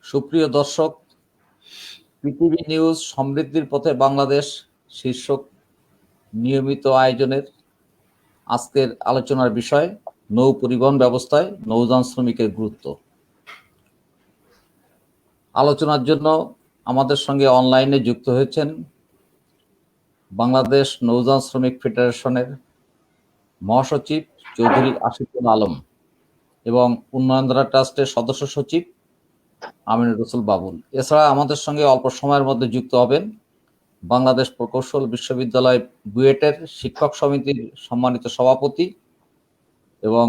সুপ্রিয় দর্শক, পৃথিবী নিউজ সমৃদ্ধির পথে বাংলাদেশ শীর্ষক নিয়মিত আয়োজনের আজকের আলোচনার বিষয় নৌ পরিবহন ব্যবস্থায় নৌযান শ্রমিকের গুরুত্ব। আলোচনার জন্য আমাদের সঙ্গে অনলাইনে যুক্ত হয়েছেন বাংলাদেশ নৌযান শ্রমিক ফেডারেশনের মহাসচিব চৌধুরী আশিকুল আলম এবং উন্নয়নধারা ট্রাস্টের সদস্য সচিব আমিনুর রসুল বাবুল। এছাড়া আমাদের সঙ্গে অল্প সময়ের মধ্যে যুক্ত হবেন বাংলাদেশ প্রকৌশল বিশ্ববিদ্যালয় বুয়েটের শিক্ষক সমিতির সম্মানিত সভাপতি এবং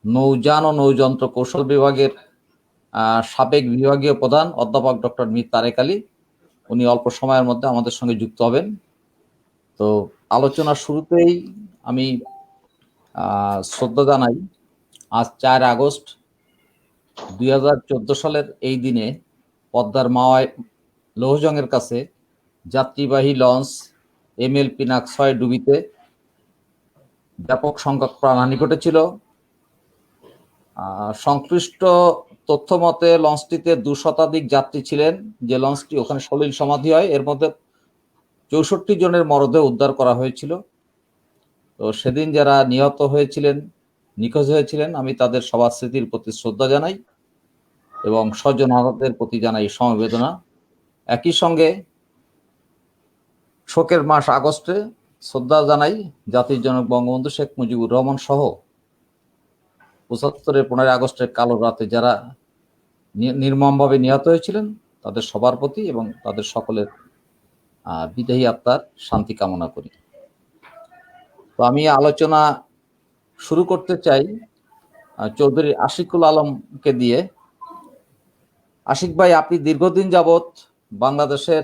নৌযান ও নৌযন্ত্র কৌশল বিভাগের সাবেক বিভাগীয় প্রধান অধ্যাপক ডক্টর মীর তারেক আলী। উনি অল্প সময়ের মধ্যে আমাদের সঙ্গে যুক্ত হবেন। তো আলোচনার শুরুতেই আমি শ্রদ্ধা জানাই, আজ 4 আগস্ট 2014 সালের এই দিনে পদ্মার মাওয়ায় লৌহজংয়ের কাছে যাত্রীবাহী লঞ্চ ML পিনাক 6 ডুবিতে ব্যাপক সংখ্যক প্রাণহানি ঘটেছিল। সংশ্লিষ্ট তথ্য মতে লঞ্চটিতে 2 শতাধিক যাত্রী ছিলেন। যে লঞ্চটি ওখানে সলিল সমাধি হয়, এর মধ্যে 64 জনের মরদেহ উদ্ধার করা হয়েছিল। তো সেদিন যারা নিহত হয়েছিলেন, নিখোঁজ হয়েছিলেন, আমি তাদের সবার স্মৃতির প্রতি শ্রদ্ধা জানাই এবং স্বজন আহতদের প্রতি জানাই সমবেদনা। একই সঙ্গে শোকের মাস আগস্টে শ্রদ্ধা জানাই জাতির জনক বঙ্গবন্ধু শেখ মুজিবুর রহমান সহ 75-এর 15 আগস্টের কালো রাতে যারা নির্মমভাবে নিহত হয়েছিলেন তাদের সবার প্রতি এবং তাদের সকলের বিদেহী আত্মার শান্তি কামনা করি। তো আমি আলোচনা শুরু করতে চাই চৌধুরী আশিকুল আলমকে দিয়ে। আশিক ভাই, আপনি দীর্ঘদিন যাবৎ বাংলাদেশের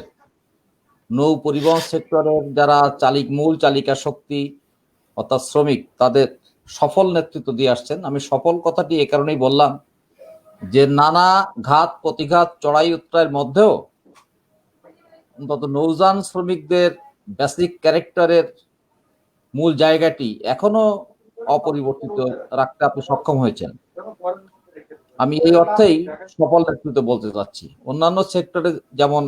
নৌ পরিবহন সেক্টরের যারা মূল চালিকা শক্তি অর্থাৎ শ্রমিক, তাদের সফল নেতৃত্ব দিয়ে আসছেন। আমি সফল কথাটি এ কারণেই বললাম যে নানা ঘাত প্রতিঘাত চড়াই উত্তরায়ের মধ্যেও অন্তত নৌযান শ্রমিকদের বেসিক ক্যারেক্টারের মূল জায়গাটি এখনো অপরিবর্তিত রাখতে আপনি সক্ষম হয়েছেন। আমি এই অর্থেই সফল নেতৃত্ব বলতে চাচ্ছি। অন্যান্য সেক্টরে যেমন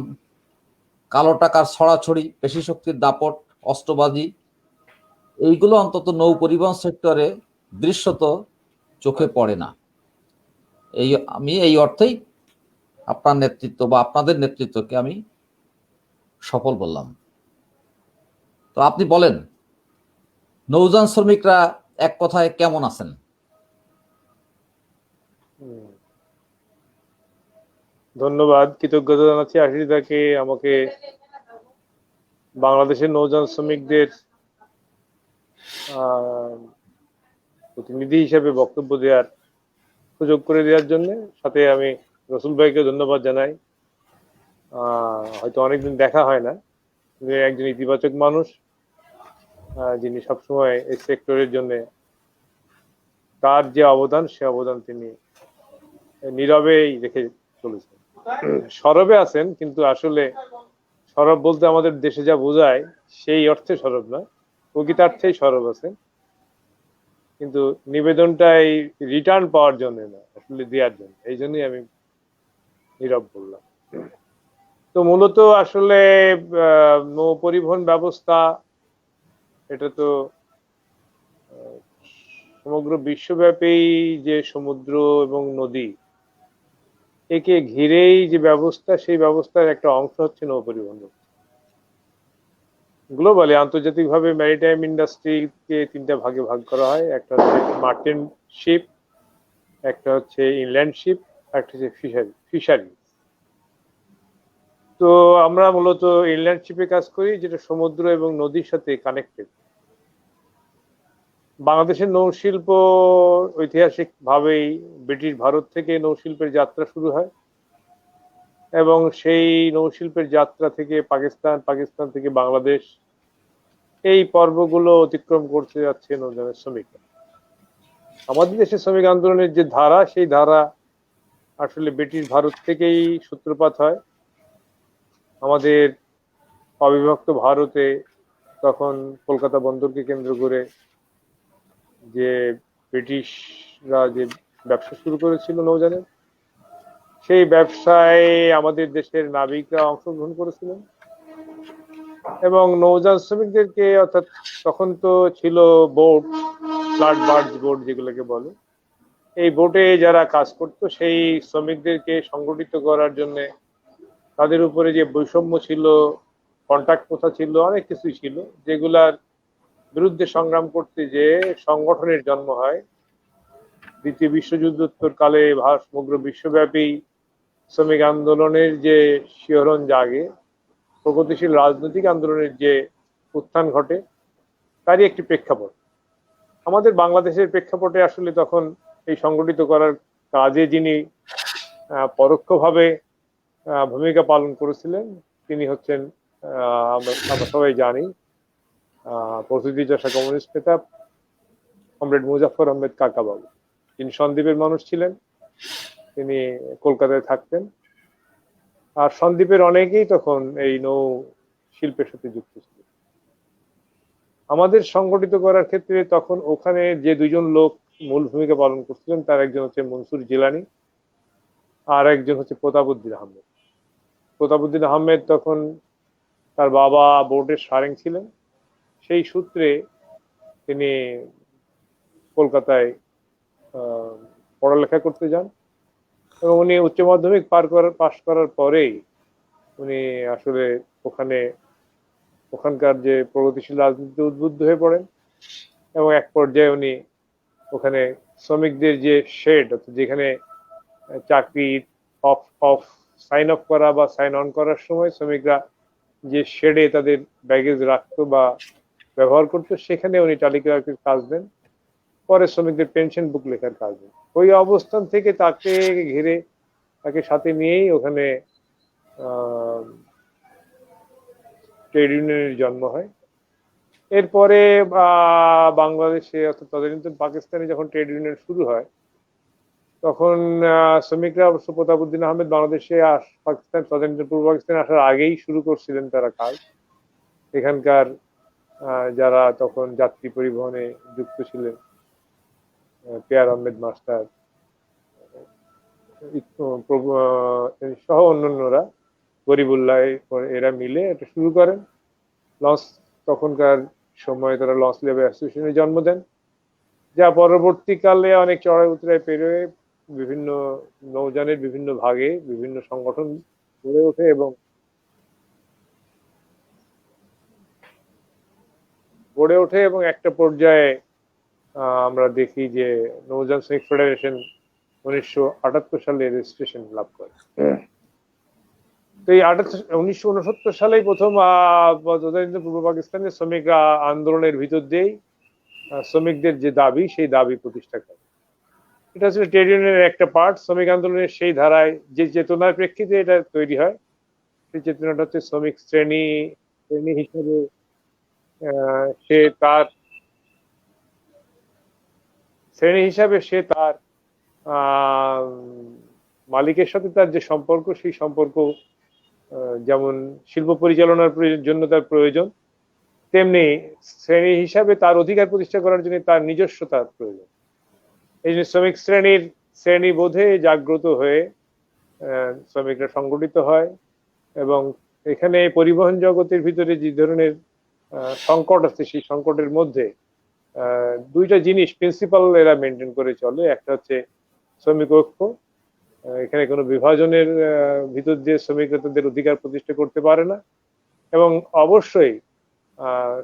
কালো টাকার ছড়াছড়ি, পেশি শক্তির দাপট, অস্ত্রবাজি, এইগুলো অন্তত নৌ পরিবহন সেক্টরে দৃশ্যত চোখে পড়ে না। আমি এই অর্থেই আপনার নেতৃত্ব বা আপনাদের নেতৃত্বকে আমি সফল বললাম। তো আপনি বলেন, নৌযান শ্রমিকরা এক কথায় কেমন আছেন? ধন্যবাদ, কৃতজ্ঞতা জানাচ্ছি আশিদাকে আমাকে বাংলাদেশের নৌযান শ্রমিকদের প্রতিনিধি হিসেবে বক্তব্য দেওয়ার সুযোগ করে দেওয়ার জন্য। সাথে আমি রসুল ভাইকে ধন্যবাদ জানাই। হয়তো অনেকদিন দেখা হয় না, একজন ইতিবাচক মানুষ যিনি সবসময় এই সেক্টরের জন্য তার যে অবদান, সে অবদান তিনি নীরবেই রেখে চলেছেন। সরবে আছেন, কিন্তু আসলে সরব বলতে আমাদের দেশে যা বোঝায় সেই অর্থে সরব না, প্রকৃতার্থেই সরব আছেন, কিন্তু নিবেদনটা এই রিটার্ন পাওয়ার জন্য না, আসলে দেওয়ার জন্য। এই জন্যই আমি নীরব বললাম। তো মূলত আসলে নৌ পরিবহন ব্যবস্থা এটা তো সমগ্র বিশ্বব্যাপী যে সমুদ্র এবং নদী, একে ঘিরেই যে ব্যবস্থা, সেই ব্যবস্থার একটা অংশ হচ্ছে নৌ পরিবহন। গ্লোবালি আন্তর্জাতিকভাবে ম্যারিটাইম ইন্ডাস্ট্রিকে 3টা ভাগে ভাগ করা হয়। একটা হচ্ছে মার্চেন্ট শিপ, একটা হচ্ছে ইনল্যান্ড শিপ, একটা হচ্ছে ফিশারি। তো আমরা মূলত ইনল্যান্ড শিপে কাজ করি, যেটা সমুদ্র এবং নদীর সাথে কানেক্টেড। বাংলাদেশের নৌশিল্প ঐতিহাসিক ভাবেই ব্রিটিশ ভারত থেকে নৌশিল্পের যাত্রা শুরু হয় এবং সেই নৌশিল্পের যাত্রা থেকে পাকিস্তান থেকে বাংলাদেশ, এই পর্বগুলো অতিক্রম করতে যাচ্ছে নৌযানের শ্রমিকরা। আমাদের দেশের শ্রমিক আন্দোলনের যে ধারা, সেই ধারা আসলে ব্রিটিশ ভারত থেকেই সূত্রপাত হয়। আমাদের অবিভক্ত ভারতে তখন কলকাতা বন্দরকে কেন্দ্র করে যে ব্রিটিশরা যে ব্যবসা শুরু করেছিল নৌযানের, সেই ব্যবসায় আমাদের দেশের নাবিকরা অংশগ্রহণ করেছিলেন এবং নৌযান শ্রমিকদেরকে, অর্থাৎ তখন তো ছিল বোট, ফ্লাড বার্জ বোট যেগুলোকে বলে, এই বোটে যারা কাজ করত সেই শ্রমিকদেরকে সংগঠিত করার জন্য তাদের উপরে যে বৈষম্য ছিল, কন্ট্রাক্ট প্রথা ছিল, অনেক কিছুই ছিল, যেগুলার বিরুদ্ধে সংগ্রাম করতে যে সংগঠনের জন্ম হয়। দ্বিতীয় বিশ্বযুদ্ধোত্তর কালে সমগ্র বিশ্বব্যাপী শ্রমিক আন্দোলনের যে শিহরণ জাগে, প্রগতিশীল রাজনৈতিক আন্দোলনের যে উত্থান ঘটে, তারই একটি প্রেক্ষাপট। আমাদের বাংলাদেশের প্রেক্ষাপটে আসলে তখন এই সংগঠিত করার কাজে যিনি পরোক্ষভাবে ভূমিকা পালন করেছিলেন তিনি হচ্ছেন, আমরা সবাই জানি, পরশুরাম চষা কমিউনিস্ট নেতা কমরেড মুজাফফর আহমেদ কাকাবাবু। তিনি সন্দ্বীপের মানুষ ছিলেন, তিনি কলকাতায় থাকতেন, আর সন্দ্বীপের অনেকেই তখন এই নৌ শিল্পের সাথে যুক্ত ছিল। আমাদের সংগঠিত করার ক্ষেত্রে তখন ওখানে যে দুইজন লোক মূল ভূমিকা পালন করছিলেন, তার একজন হচ্ছে মনসুর জিলানি, আর একজন হচ্ছে প্রতাপউদ্দিন আহমেদ। প্রতাপউদ্দিন আহমেদ তখন তার বাবা বোর্ডের সারেং ছিলেন, সেই সূত্রে তিনি কলকাতায় পড়ালেখা করতে যান এবং উনি উচ্চ মাধ্যমিক পাশ করার পরেই উনি আসলে ওখানকার যে প্রগতিশীল রাজনীতিতে উদ্বুদ্ধ হয়ে পড়েন এবং এক পর্যায়ে উনি ওখানে শ্রমিকদের যে শেড, অর্থাৎ যেখানে চাকরি অফ সাইন অফ করা বা সাইন অন করার সময় শ্রমিকরা যে শেডে তাদের ব্যাগেজ রাখতো বা ব্যবহার করতো, সেখানে উনি টালিগ্রাফির কাজ দেন। পরে শ্রমিকদের পেনশন বুক লেখার কাজ দেন। ওই অবস্থান থেকে তাকে ঘিরে, তাকে সাথে নিয়েই ওখানে ট্রেড ইউনিয়নের জন্ম হয়। এরপরে বাংলাদেশে, অর্থাৎ তদানীন্তন পাকিস্তানে যখন ট্রেড ইউনিয়ন শুরু হয়, তখন শ্রমিকরা অবশ্য প্রতাপউদ্দিন আহমেদ বাংলাদেশে পাকিস্তান, তদানীন্তন পূর্ব পাকিস্তানে আসার আগেই শুরু করছিলেন তারা কাজ। এখানকার যারা তখন যাত্রী পরিবহনে যুক্ত ছিলেন, পেয়ার আহমেদ মাস্টার সহ অন্যান্যরা, গরিবুল্লাহ, এরা মিলে এটা শুরু করেন। লঞ্চ, তখনকার সময়ে তারা লঞ্চ লেবার অ্যাসোসিয়েশনের জন্ম দেন, যা পরবর্তীকালে অনেক চড়াই উতরাই পেরিয়ে বিভিন্ন নৌযানের বিভিন্ন ভাগে বিভিন্ন সংগঠন গড়ে ওঠে এবং একটা পর্যায়ে আমরা দেখি যে নৌযান শ্রমিক ফেডারেশন 1978 সালে রেজিস্ট্রেশন লাভ করে। তো এই 1969 সালেই প্রথম পূর্ব পাকিস্তানের শ্রমিকরা আন্দোলনের ভিতর দিয়েই শ্রমিকদের যে দাবি, সেই দাবি প্রতিষ্ঠা করে। এটা হচ্ছে ট্রেড ইউনিয়নের একটা পার্ট। শ্রমিক আন্দোলনের সেই ধারায় যে চেতনার প্রেক্ষিতে এটা তৈরি হয়, সেই চেতনাটা হচ্ছে শ্রমিক শ্রেণী হিসেবে সে তার মালিকের সাথে তার যে সম্পর্ক, সেই সম্পর্ক যেমন শিল্প পরিচালনার জন্য তার প্রয়োজন, তেমনি শ্রেণী হিসাবে তার অধিকার প্রতিষ্ঠা করার জন্য তার নিজস্বতার প্রয়োজন। এই জন্য শ্রমিক শ্রেণীবোধে জাগ্রত হয়ে শ্রমিকরা সংগঠিত হয় এবং এখানে পরিবহন জগতের ভিতরে যে ধরনের সংকট আছে, সেই সংকটের মধ্যে দুইটা জিনিস প্রিন্সিপাল এরা মেনটেন করে চলে। একটা হচ্ছে শ্রমিক ঐক্য, এখানে কোনো বিভাজনের ভিতর দিয়ে শ্রমিকরা তাদের অধিকার প্রতিষ্ঠা করতে পারে না, এবং অবশ্যই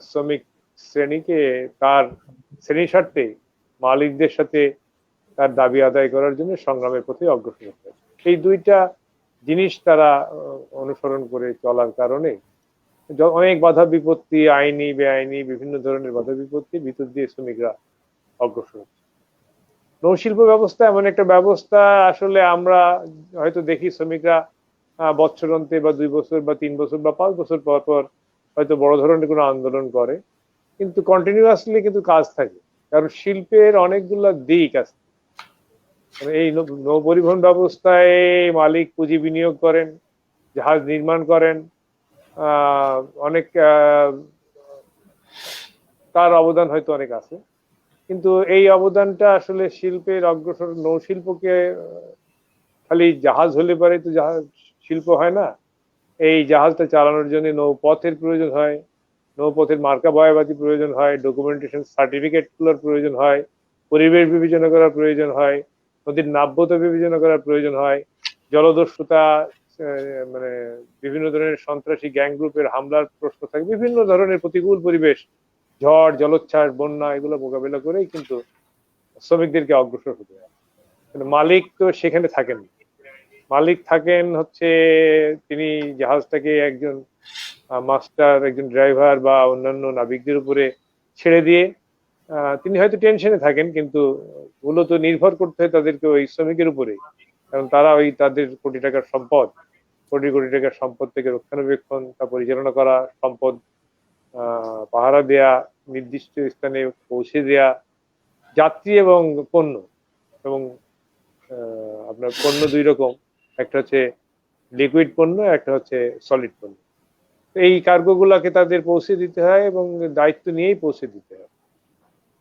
শ্রমিক শ্রেণীকে তার শ্রেণী স্বার্থে মালিকদের সাথে তার দাবি আদায় করার জন্য সংগ্রামের পথে অগ্রসর হতে হবে। এই দুইটা জিনিস তারা অনুসরণ করে চলার কারণে অনেক বাধা বিপত্তি, আইনি বেআইনি বিভিন্ন ধরনের বাধা বিপত্তির ভিতর দিয়ে শ্রমিকরা অগ্রসর হচ্ছে। নৌশিল্প ব্যবস্থা এমন একটা ব্যবস্থা, আসলে আমরা হয়তো দেখি শ্রমিকরা বছরান্তে বা 2 বছর বা 3 বছর বা 5 বছর পর পর হয়তো বড় ধরনের কোনো আন্দোলন করে, কিন্তু কন্টিনিউয়াসলি কিন্তু কাজ থাকে, কারণ শিল্পের অনেকগুলো দিক আছে। এই নৌ পরিবহন ব্যবস্থায় মালিক পুঁজি বিনিয়োগ করেন, জাহাজ নির্মাণ করেন, অনেক তার অবদান হয়তো অনেক আছে, কিন্তু এই অবদানটা আসলে শিল্পের অগ্রসর, নৌশিল্পকে খালি জাহাজ হলে পারে তো জাহাজ শিল্প হয় না। এই জাহাজটা চালানোর জন্য নৌপথের প্রয়োজন হয়, নৌপথের মার্কা বয়াবাতি প্রয়োজন হয়, ডকুমেন্টেশন সার্টিফিকেট গুলোর প্রয়োজন হয়, পরিবেশ বিবেচনা করার প্রয়োজন হয়, নদীর নাব্যতা বিবেচনা করার প্রয়োজন হয়, জলদস্যুতা, মানে বিভিন্ন ধরনের সন্ত্রাসী গ্যাং গ্রুপের হামলার প্রশ্ন থাকে, বিভিন্ন ধরনের প্রতিকূল পরিবেশ, ঝড় জলোচ্ছ্বাস বন্যা এগুলো মোকাবেলা করেই কিন্তু শ্রমিকদেরকে অগ্রসর হতে হয়। মালিক তো সেখানে থাকেন, মালিক থাকেন হচ্ছে তিনি জাহাজটাকে একজন মাস্টার, একজন ড্রাইভার বা অন্যান্য নাবিকদের উপরে ছেড়ে দিয়ে তিনি হয়তো টেনশনে থাকেন, কিন্তু মূলত নির্ভর করতে হয় তাদেরকে ওই শ্রমিকের উপরে, কারণ তারা ওই তাদের কোটি টাকার সম্পদ, কোটি কোটি টাকার সম্পদ থেকে রক্ষণাবেক্ষণ, তা পরিচালনা করা, সম্পদ পাহারা দেয়া, নির্দিষ্ট স্থানে পৌঁছে দেয়া, যাত্রী এবং পণ্য, এবং আপনার পণ্য দুই রকম, একটা হচ্ছে লিকুইড পণ্য, একটা হচ্ছে সলিড পণ্য। এই কার্গো গুলাকে তাদের পৌঁছে দিতে হয় এবং দায়িত্ব নিয়েই পৌঁছে দিতে হয়।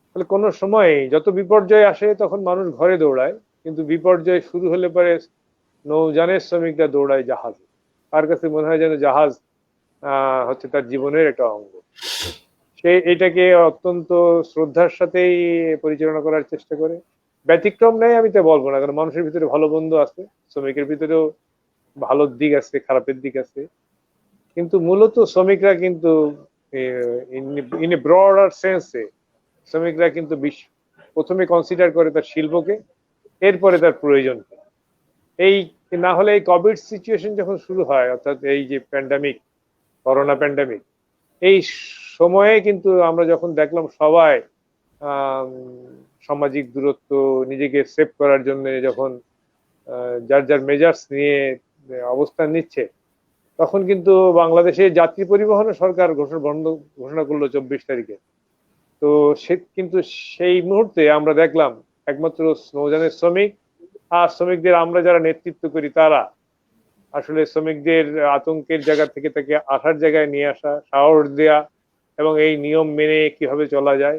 তাহলে কোনো সময় যত বিপর্যয় আসে তখন মানুষ ঘরে দৌড়ায়, কিন্তু বিপর্যয় শুরু হলে পরে নৌযানের শ্রমিকরা দৌড়ায় জাহাজে। তার কাছে মনে হয় যেন জাহাজ হচ্ছে তার জীবনের একটা অঙ্গ। সে এটাকে অত্যন্ত শ্রদ্ধার সাথেই পরিচালনা করার চেষ্টা করে। ব্যতিক্রম নেই আমি তো বলবো না, কারণ মানুষের ভিতরে ভালো বন্ধু আছে, শ্রমিকের ভিতরেও ভালো দিক আছে, খারাপের দিক আছে, কিন্তু মূলত শ্রমিকরা কিন্তু ইন এ ব্রডার সেন্সে শ্রমিকরা কিন্তু প্রথমে কনসিডার করে তার শিল্পকে, এরপরে তার প্রয়োজনকে। এই না হলে এই কোভিড সিচুয়েশন যখন শুরু হয়, অর্থাৎ এই যে প্যান্ডামিক, করোনা প্যান্ডামিক, এই সময়ে কিন্তু আমরা যখন দেখলাম সবাই সামাজিক দূরত্ব, নিজেকে সেভ করার জন্য যখন যার যার মেজার্স নিয়ে অবস্থান নিচ্ছে, তখন কিন্তু বাংলাদেশে যাত্রী পরিবহনে সরকার ঘোষণা করলো 24 তারিখে। তো সে কিন্তু সেই মুহূর্তে আমরা দেখলাম একমাত্র নৌযানের শ্রমিক আর শ্রমিকদের আমরা যারা নেতৃত্ব করি তারা আসলে শ্রমিকদের আতঙ্কের জায়গা থেকে তাকে আসার জায়গায় নিয়ে আসা, সাহস দেয়া, এবং এই নিয়ম মেনে কিভাবে চলা যায়।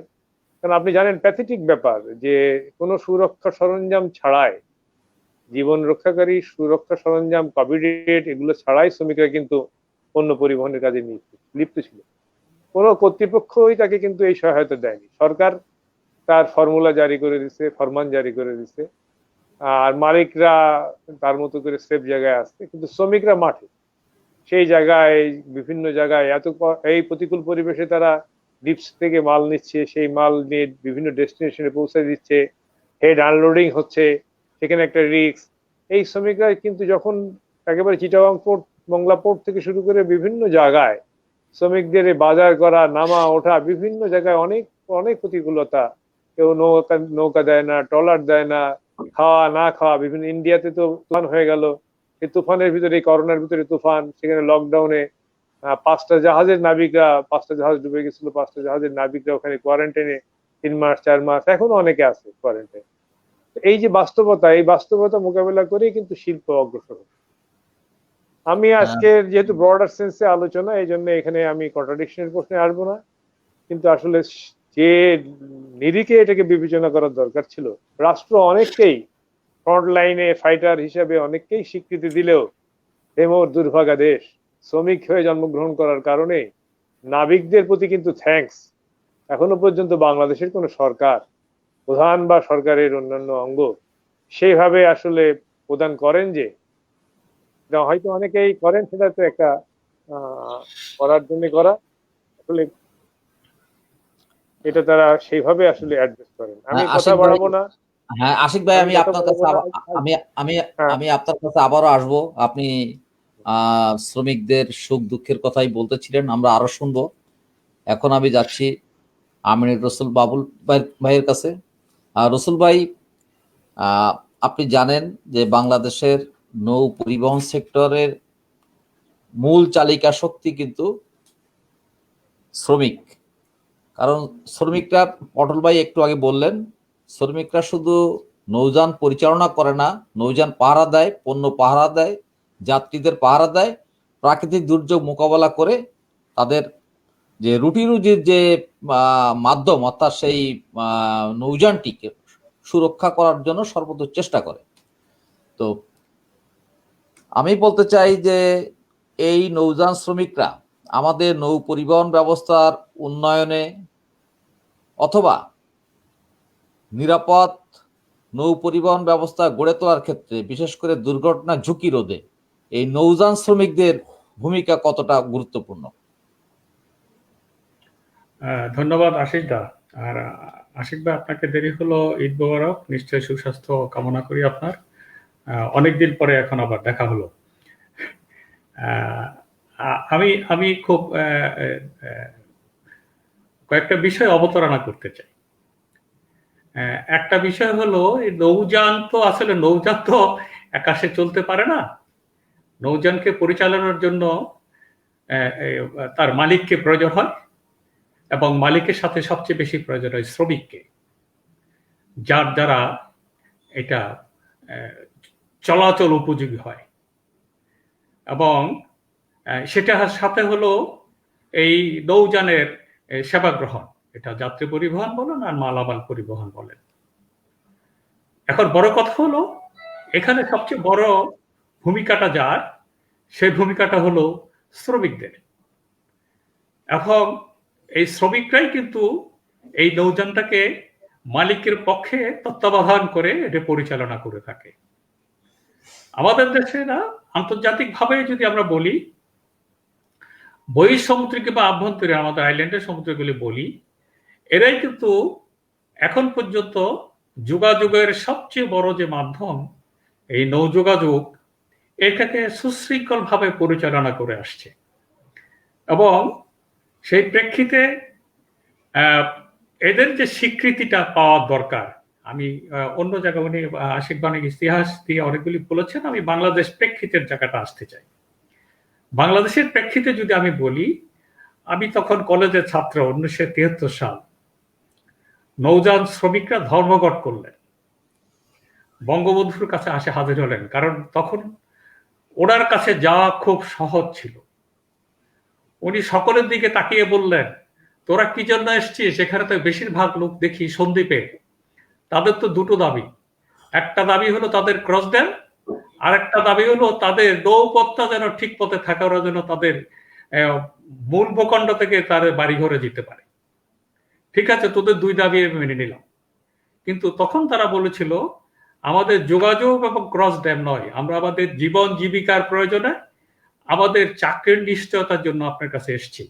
কারণ আপনি জানেন প্যাথেটিক ব্যাপার যে কোনো সুরক্ষা সরঞ্জাম ছাড়াই, জীবন রক্ষাকারী সুরক্ষা সরঞ্জাম, কভিড এগুলো ছাড়াই শ্রমিকরা কিন্তু পণ্য পরিবহনের কাজে লিপ্ত ছিল। কোনো কর্তৃপক্ষই তাকে কিন্তু এই সহায়তা দেয়নি। সরকার তার ফর্মুলা জারি করে দিছে, ফরমান জারি করে দিছে, আর মালিকরা তার মতো করে সেফ জায়গায় আসছে, কিন্তু শ্রমিকরা মাঠে, সেই জায়গায় বিভিন্ন জায়গায় এই প্রতিকূল পরিবেশে তারা ডিপস থেকে মাল নিচ্ছে, সেই মাল নিয়ে বিভিন্ন ডেস্টিনেশনে পৌঁছে দিচ্ছে, হেড আনলোডিং হচ্ছে, সেখানে একটা রিস্ক। এই শ্রমিকরা কিন্তু যখন একেবারে চিটাগাং পোর্ট, মংলা পোর্ট থেকে শুরু করে বিভিন্ন জায়গায় শ্রমিকদের বাজার করা, নামা ওঠা, বিভিন্ন জায়গায় অনেক অনেক প্রতিকূলতা, কেউ নৌকা দেয় না, ট্রলার দেয় না, খাওয়া না খাওয়া, বিভিন্ন ইন্ডিয়াতে তো তুফান হয়ে গেল, এই তুফানের ভিতরে, করোনার ভিতরে তুফান, সেখানে লকডাউনে 5টা জাহাজের নাবিকরা, 5টা জাহাজ ডুবে গেছিল, 5টা জাহাজের নাবিকরা ওখানে কোয়ারেন্টাইনে 3 মাস 4 মাস, এখনো অনেকে আছে কোয়ারেন্টাইন। এই যে বাস্তবতা, এই বাস্তবতা মোকাবেলা করেই কিন্তু শিল্প অগ্রসর হচ্ছে। আমি আজকে যেহেতু ব্রডার সেন্সে আলোচনা, এই জন্য এখানে আমি কন্ট্রাডিকশনের প্রশ্নে আসবো না, কিন্তু আসলে যে নিরিখে এটাকে বিবেচনা করার দরকার ছিল, রাষ্ট্র অনেককেই ফ্রন্ট লাইনে ফাইটার হিসেবে অনেককেই স্বীকৃতি দিলেও হেমোর দুর্ভাগা দেশ, শ্রমিক হয়ে জন্মগ্রহণ করার কারণে নাবিকদের প্রতি কিন্তু থ্যাঙ্কস এখনো পর্যন্ত বাংলাদেশের কোন সরকার, প্রধান বা সরকারের অন্যান্য অঙ্গ সেইভাবে আসলে প্রদান করেন যে, হয়তো অনেকেই করেন, সেটা তো একটা করার জন্য করা, আসলে এটা তারা সেইভাবে আসলে অ্যাড্রেস করেন। আমি কথা বাড়াবো না। হ্যাঁ আশিক ভাই, আমি আপনার কাছে আমি আমি আমি আপনার কাছে আবারও আসবো। আপনি শ্রমিকদের সুখ দুঃখের কথাই বলতেছিলেন, আমরা আরো শুনবো। এখন আমি যাচ্ছি আমিনুর রসুল বাবুল ভাইয়ের কাছে। রসুল ভাই, আপনি জানেন যে বাংলাদেশের নৌ পরিবহন সেক্টরের মূল চালিকা শক্তি কিন্তু শ্রমিক। কারণ শ্রমিকরা, পটল ভাই একটু আগে বললেন, শ্রমিকরা শুধু নৌযান পরিচালনা করে না, নৌযান পাহারা দেয়, পণ্য পাহারা দেয়, যাত্রীদের পাহারা দেয়, প্রাকৃতিক দুর্যোগ মোকাবেলা করে তাদের যে রুটি রুজির যে মাধ্যম, অর্থাৎ সেই নৌযানটিকে সুরক্ষা করার জন্য সর্বদা চেষ্টা করে। তো আমি বলতে চাই যে এই নৌযান শ্রমিকরা আমাদের নৌ পরিবহন ব্যবস্থার উন্নয়নে অথবা নিরাপদ নৌ পরিবহন ব্যবস্থা গড়ে তোলার ক্ষেত্রে, বিশেষ করে দুর্ঘটনা ঝুঁকি রোধে এই নৌযান শ্রমিকদের ভূমিকা কতটা গুরুত্বপূর্ণ? ধন্যবাদ আশিক দা। আর আশিক দা, আপনাকে দেরি হলো, ঈদ মোবারক, নিশ্চয়ই সুস্বাস্থ্য কামনা করি আপনার। অনেকদিন পরে এখন আবার দেখা হলো। আমি আমি খুব কয়েকটা বিষয় অবতারণা করতে চাই। একটা বিষয় হলো, এই নৌযান তো আসলে নৌযান তো আকাশে চলতে পারে না। নৌযানকে পরিচালনার জন্য তার মালিককে প্রয়োজন হয়, এবং মালিকের সাথে সবচেয়ে বেশি প্রয়োজন হয় শ্রমিককে, যার দ্বারা এটা চলাচল উপযোগী হয়। এবং সেটার সাথে হলো এই নৌযানের সেবা গ্রহণ, এটা যাত্রী পরিবহন বলেন আর মালামাল পরিবহন বলেন। এখন বড় কথা হলো, এখানে সবচেয়ে বড় ভূমিকাটা যার, সেই ভূমিকাটা হলো শ্রমিকদের। এখন এই শ্রমিকরাই কিন্তু এই নৌযানটাকে মালিকের পক্ষে তত্ত্বাবধান করে এটা পরিচালনা করে থাকে। আমাদের দেশে না, আন্তর্জাতিকভাবে যদি আমরা বলি, বহিঃসমুদ্রিক বা আভ্যন্তরীণ আমাদের আইল্যান্ডের সমুদ্রগুলি বলি, এরাই কিন্তু এখন পর্যন্ত যোগাযোগের সবচেয়ে বড় যে মাধ্যম, এই নৌযোগাযোগ, এটাকে সুশৃঙ্খলভাবে পরিচালনা করে আসছে। এবং সেই প্রেক্ষিতে এদের যে স্বীকৃতিটা পাওয়া দরকার, আমি অন্য জায়গায় উনি আশিক বাণিক ইতিহাস দিয়ে অনেকগুলি বলেছেন, আমি বাংলাদেশ প্রেক্ষিতের জায়গাটা আসতে চাই। বাংলাদেশের প্রেক্ষিতে যদি আমি বলি, আমি তখন কলেজের ছাত্র, 1973 সাল। নৌযান শ্রমিকরা ধর্মঘট করলেন, বঙ্গবন্ধুর কাছে আসে হাজির হলেন, কারণ তখন ওনার কাছে যাওয়া খুব সহজ ছিল। উনি সকলের দিকে তাকিয়ে বললেন, তোরা কি জন্য এসছিস? এখানে তো বেশিরভাগ লোক দেখি সন্দ্বীপে, তাদের তো দুটো দাবি। একটা দাবি হলো তাদের ক্রস ড্যাম, আর একটা দাবি হলো তাদের নৌপথটা যেন ঠিক পথে থাকে, ওরা যেন তাদের মূল ভূখণ্ড থেকে তাদের বাড়ি ঘরে যেতে পারে। ঠিক আছে, তোদের দুই দাবি মেনে নিলাম। কিন্তু তখন তারা বলেছিল, আমাদের যোগাযোগ এবং ক্রস ড্যাম নয়, আমরা আমাদের জীবন জীবিকার প্রয়োজনে, আমাদের চাকরির নিশ্চয়তার জন্য আপনার কাছে এসেছি।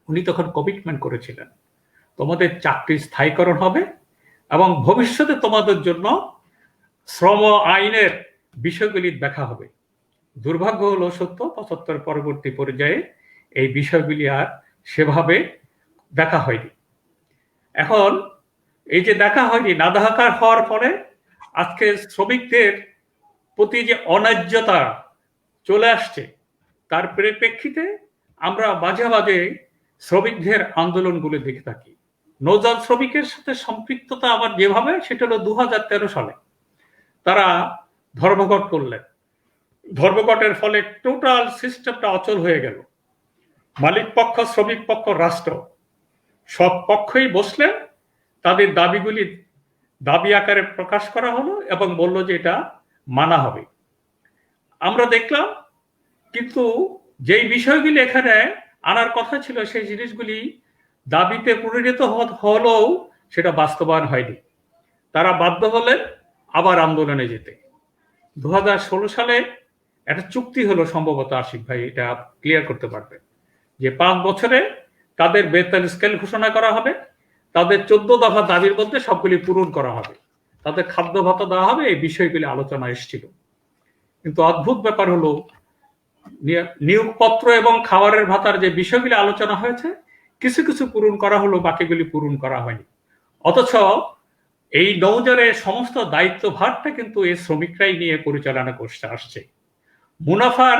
উনি তখন কমিটমেন্ট করেছিলেন, তোমাদের চাকরি স্থায়ীকরণ হবে এবং ভবিষ্যতে তোমাদের জন্য শ্রম আইনের বিষয়গুলি দেখা হবে। দুর্ভাগ্য হলো সত্য, 75 পরবর্তী পর্যায়ে এই বিষয়গুলি আর সেভাবে দেখা হয়নি। এখন এই যে দেখা হয়নি, না দেখার হওয়ার ফলে আজকে শ্রমিকদের প্রতি যে অন্যায্যতা চলে আসছে, তার পরিপ্রেক্ষিতে আমরা মাঝে মাঝে শ্রমিকদের আন্দোলনগুলো দেখে থাকি। নৌযান শ্রমিকের সাথে সম্পৃক্ততা আবার যেভাবে, সেটা হলো 2013 সালে তারা ধর্মঘট করলেন। ধর্মঘটের ফলে টোটাল সিস্টেমটা অচল হয়ে গেল। মালিক পক্ষ, শ্রমিক পক্ষ, রাষ্ট্র, সব পক্ষই বসলেন, তাদের দাবিগুলি দাবি আকারে প্রকাশ করা হলো এবং বলল যে এটা মানা হবে। আমরা দেখলাম, কিন্তু যেই বিষয়গুলি এখানে আনার কথা ছিল, সেই জিনিসগুলি দাবিতে পরিণত হলেও সেটা বাস্তবায়ন হয়নি। তারা বাধ্য হলেন আবার আন্দোলনে যেতে। 2016 সালে একটা চুক্তি হলো, সম্ভবত আশিক ভাই এটা ক্লিয়ার করতে পারবেন, যে 5 বছরে তাদের বেতন স্কেল ঘোষণা করা হবে, তাদের 14 দফা দাবির মধ্যে সবগুলি পূরণ করা হবে, তাদের খাদ্য ভাতা দেওয়া হবে, এই বিষয়গুলি আলোচনা এসেছিল। কিন্তু অদ্ভুত ব্যাপার হলো, নিয়োগপত্র এবং খাবারের ভাতার যে বিষয়গুলি আলোচনা হয়েছে, কিছু কিছু পূরণ করা হলো, বাকিগুলি পূরণ করা হয়নি। অথচ এই নৌযানের সমস্ত দায়িত্বভারটা কিন্তু এই শ্রমিকরাই নিয়ে পরিচালনা করতে আসছে। মুনাফার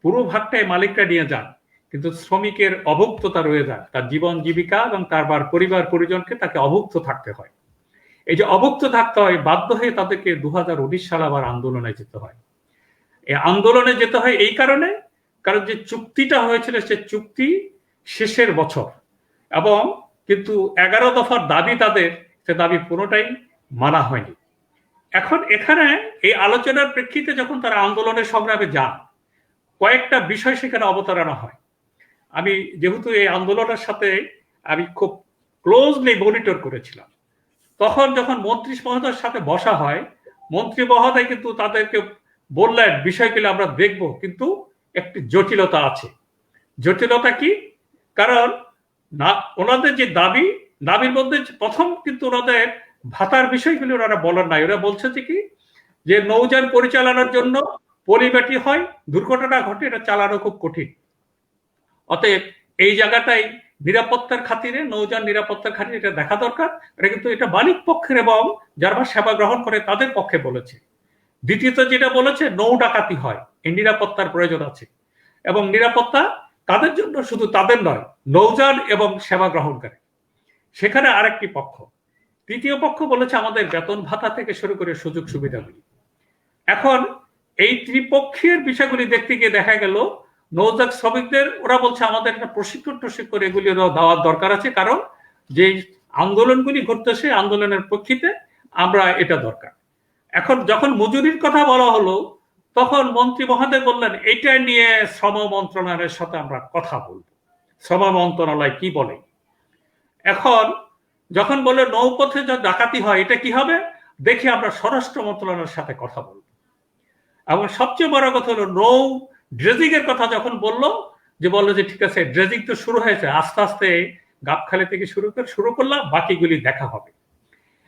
পুরো ভাগটাই মালিকরা নিয়ে যান, কিন্তু শ্রমিকের অভুক্ততা রয়ে যায়, তার জীবন জীবিকা এবং তার পরিবার পরিজনকে তাকে অভুক্ত থাকতে হয়। এই যে অভুক্ত থাকতে হয়, বাধ্য হয়ে তাদেরকে 2019 সালে আবার আন্দোলনে যেতে হয়। এই আন্দোলনে যেতে হয় এই কারণে, কারণ যে চুক্তিটা হয়েছিল, সে চুক্তি শেষের বছর, এবং কিন্তু 11 দফার দাবি তাদের, সে দাবি পুরোটাই মানা হয়নি। এখন এখানে এই আলোচনার প্রেক্ষিতে যখন তারা আন্দোলনের সংগ্রামে যান, কয়েকটা বিষয় সেখানে অবতারণা হয়। আমি যেহেতু এই আন্দোলনের সাথে আমি খুব ক্লোজলি মনিটর করেছিলাম, তখন যখন মন্ত্রী মহোদয়ের সাথে বসা হয়, মন্ত্রী মহোদয় কিন্তু তাদেরকে বললেন বিষয়গুলো আমরা দেখব, কিন্তু একটি জটিলতা আছে। জটিলতা কি? কারণ না, ওনাদের যে দাবির মধ্যে প্রথম কিন্তু ওনাদের ভাতার বিষয়গুলি ওনারা বলেন নাই। ওরা বলছে যে কি, যে নৌযান পরিচালনার জন্য পরিপাটি হয়, দুর্ঘটনা ঘটে, এটা চালানো খুব কঠিন। অতএব এই জায়গাটাই নিরাপত্তার খাতিরে, নৌযান নিরাপত্তার খাতিরে এটা দেখা দরকার। এটা কিন্তু এটা মালিক পক্ষের এবং যারা সেবা গ্রহণ করে তাদের পক্ষে বলেছে। দ্বিতীয়ত যেটা বলেছে, নৌ ডাকাতি হয়, এই নিরাপত্তার প্রয়োজন আছে, এবং নিরাপত্তা তাদের জন্য, শুধু তাদের নয়, নৌযান এবং সেবা গ্রহণকারী, সেখানে আরেকটি পক্ষ। তৃতীয় পক্ষ বলেছে আমাদের বেতন ভাতা থেকে শুরু করে সুযোগ সুবিধাগুলি। এখন এই ত্রিপক্ষীয় বিষয়গুলি দেখতে গিয়ে দেখা গেল নৌযান শ্রমিকদের, ওরা বলছে আমাদের একটা প্রশিক্ষণ এগুলি দেওয়ার দরকার আছে, কারণ যে আন্দোলনগুলি ঘটতেছে, আন্দোলনের প্রেক্ষিতে আমরা এটা দরকার। এখন যখন মজুরির কথা বলা হলো, তখন মন্ত্রী মহোদয় বললেন এটা নিয়ে শ্রম মন্ত্রণালয়ের সাথে আমরা কথা বলবো, শ্রম মন্ত্রণালয় কি বলে। এখন যখন বলে নৌপথে যা ডাকাতি হয়, এটা কি হবে, দেখি আমরা স্বরাষ্ট্র মন্ত্রণালয়ের সাথে কথা বলবো। এবং সবচেয়ে বড় কথা হলো নৌ ড্রেজিং এর কথা যখন বললো, যে বললো যে ঠিক আছে, ড্রেজিং তো শুরু হয়েছে, আস্তে আস্তে গাবখালী থেকে শুরু করলাম, বাকিগুলি দেখা হবে।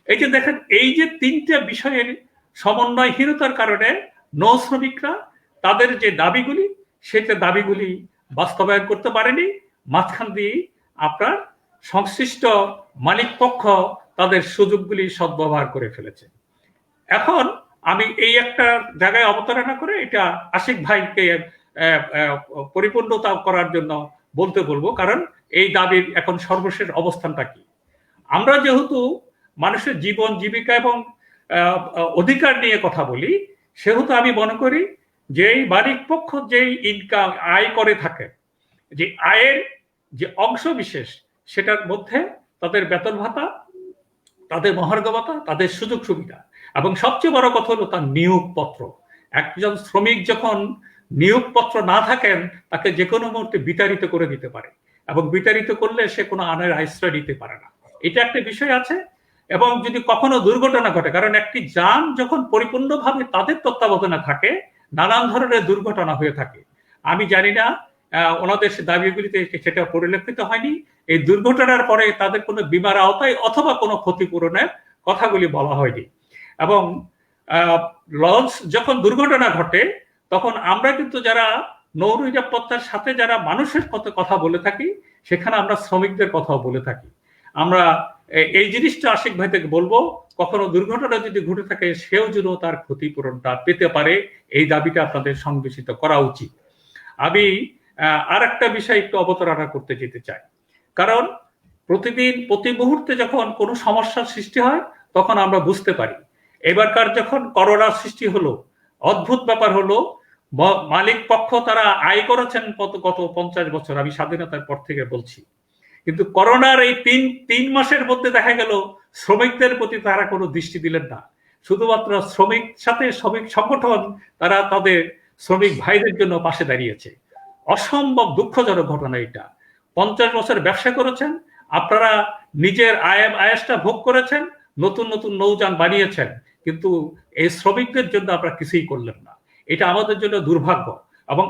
এই যে দেখেন, এই যে তিনটা বিষয়ের সমন্বয়হীনতার কারণে নৌ শ্রমিকরা তাদের যে দাবিগুলি, সেটা দাবিগুলি বাস্তবায়ন করতে পারেনি। মাঝখান দিয়ে আপনার সংশ্লিষ্ট মালিক পক্ষ তাদের সুযোগগুলি সদ্ব্যবহার করে ফেলেছে। এখন আমি এই একটা জায়গায় অবতারণা করে এটা আশিক ভাইকে পরিপূর্ণতা করার জন্য বলবো, কারণ এই দাবির এখন সর্বশেষ অবস্থানটা কি। আমরা যেহেতু মানুষের জীবন জীবিকা এবং অধিকার নিয়ে কথা বলি, সেহেতু আমি মনে করি যে এই মালিক পক্ষ যেই ইনকাম আয় করে থাকে, যে আয়ের যে অংশ বিশেষ, সেটার মধ্যে তাদের বেতন ভাতা, তাদের মহার্ঘ ভাতা, তাদের সুযোগ সুবিধা, এবং সবচেয়ে বড় কথা হলো তার নিয়োগপত্র। একজন শ্রমিক যখন নিয়োগপত্র না থাকেন, তাকে যে কোনো মুহূর্তে বিতাড়িত করে দিতে পারে, এবং বিতাড়িত করলে সে কোনো আনের আশ্রয় দিতে পারে না। এটা একটা বিষয় আছে। এবং যদি কখনো দুর্ঘটনা ঘটে, কারণ একটি যান যখন পরিপূর্ণভাবে তাদের তত্ত্বাবধানে থাকে, নানান ধরনের দুর্ঘটনা হয়ে থাকে। আমি জানি না ওনাদের দাবিগুলিতে সেটা পরিলক্ষিত হয়নি। এই দুর্ঘটনার পরে তাদের কোনো বীমার আওতায় অথবা কোনো ক্ষতিপূরণের কথাগুলি বলা হয়নি। এবং লঞ্চ যখন দুর্ঘটনা ঘটে, তখন আমরা কিন্তু যারা নৌ নিরাপত্তার সাথে যারা মানুষের কথা বলে থাকি, সেখানে আমরা শ্রমিকদের কথাও বলে থাকি। আমরা এই জিনিসটা আশিক ভাই থেকে বলবো, কখনো দুর্ঘটনা যদি ঘটে থাকে, সেও যেন তার ক্ষতিপূরণটা পেতে পারে, এই দাবিটা আপনাদের সংবেশিত করা উচিত। আমি আর একটা বিষয় একটু অবতারণা করতে যেতে চাই, কারণ প্রতিদিন প্রতি মুহূর্তে যখন কোনো সমস্যার সৃষ্টি হয়, তখন আমরা বুঝতে পারি। এবারকার যখন করোনা সৃষ্টি হলো, অদ্ভুত ব্যাপার হলো, মালিক পক্ষ তারা আয় করেছেন গত 50 বছর, আমি স্বাধীনতার পর থেকে বলছি, কিন্তু করোনার এই তিন মাসের মধ্যে দেখা গেল শ্রমিকদের প্রতি তারা কোনো দৃষ্টি দিলেন না। শুধুমাত্র শ্রমিক সংগঠন তারা তাদের শ্রমিক ভাইদের জন্য পাশে দাঁড়িয়েছে। অসম্ভব দুঃখজনক ঘটনা এটা। 50 বছর ব্যবসা করেছেন আপনারা, নিজের আয়েসটা ভোগ করেছেন, নতুন নতুন নৌযান বানিয়েছেন, কিন্তু এই শ্রমিকদের জন্য আপনারা কিছুই করলেন না। এটা আমাদের জন্য দুর্ভাগ্য। এবং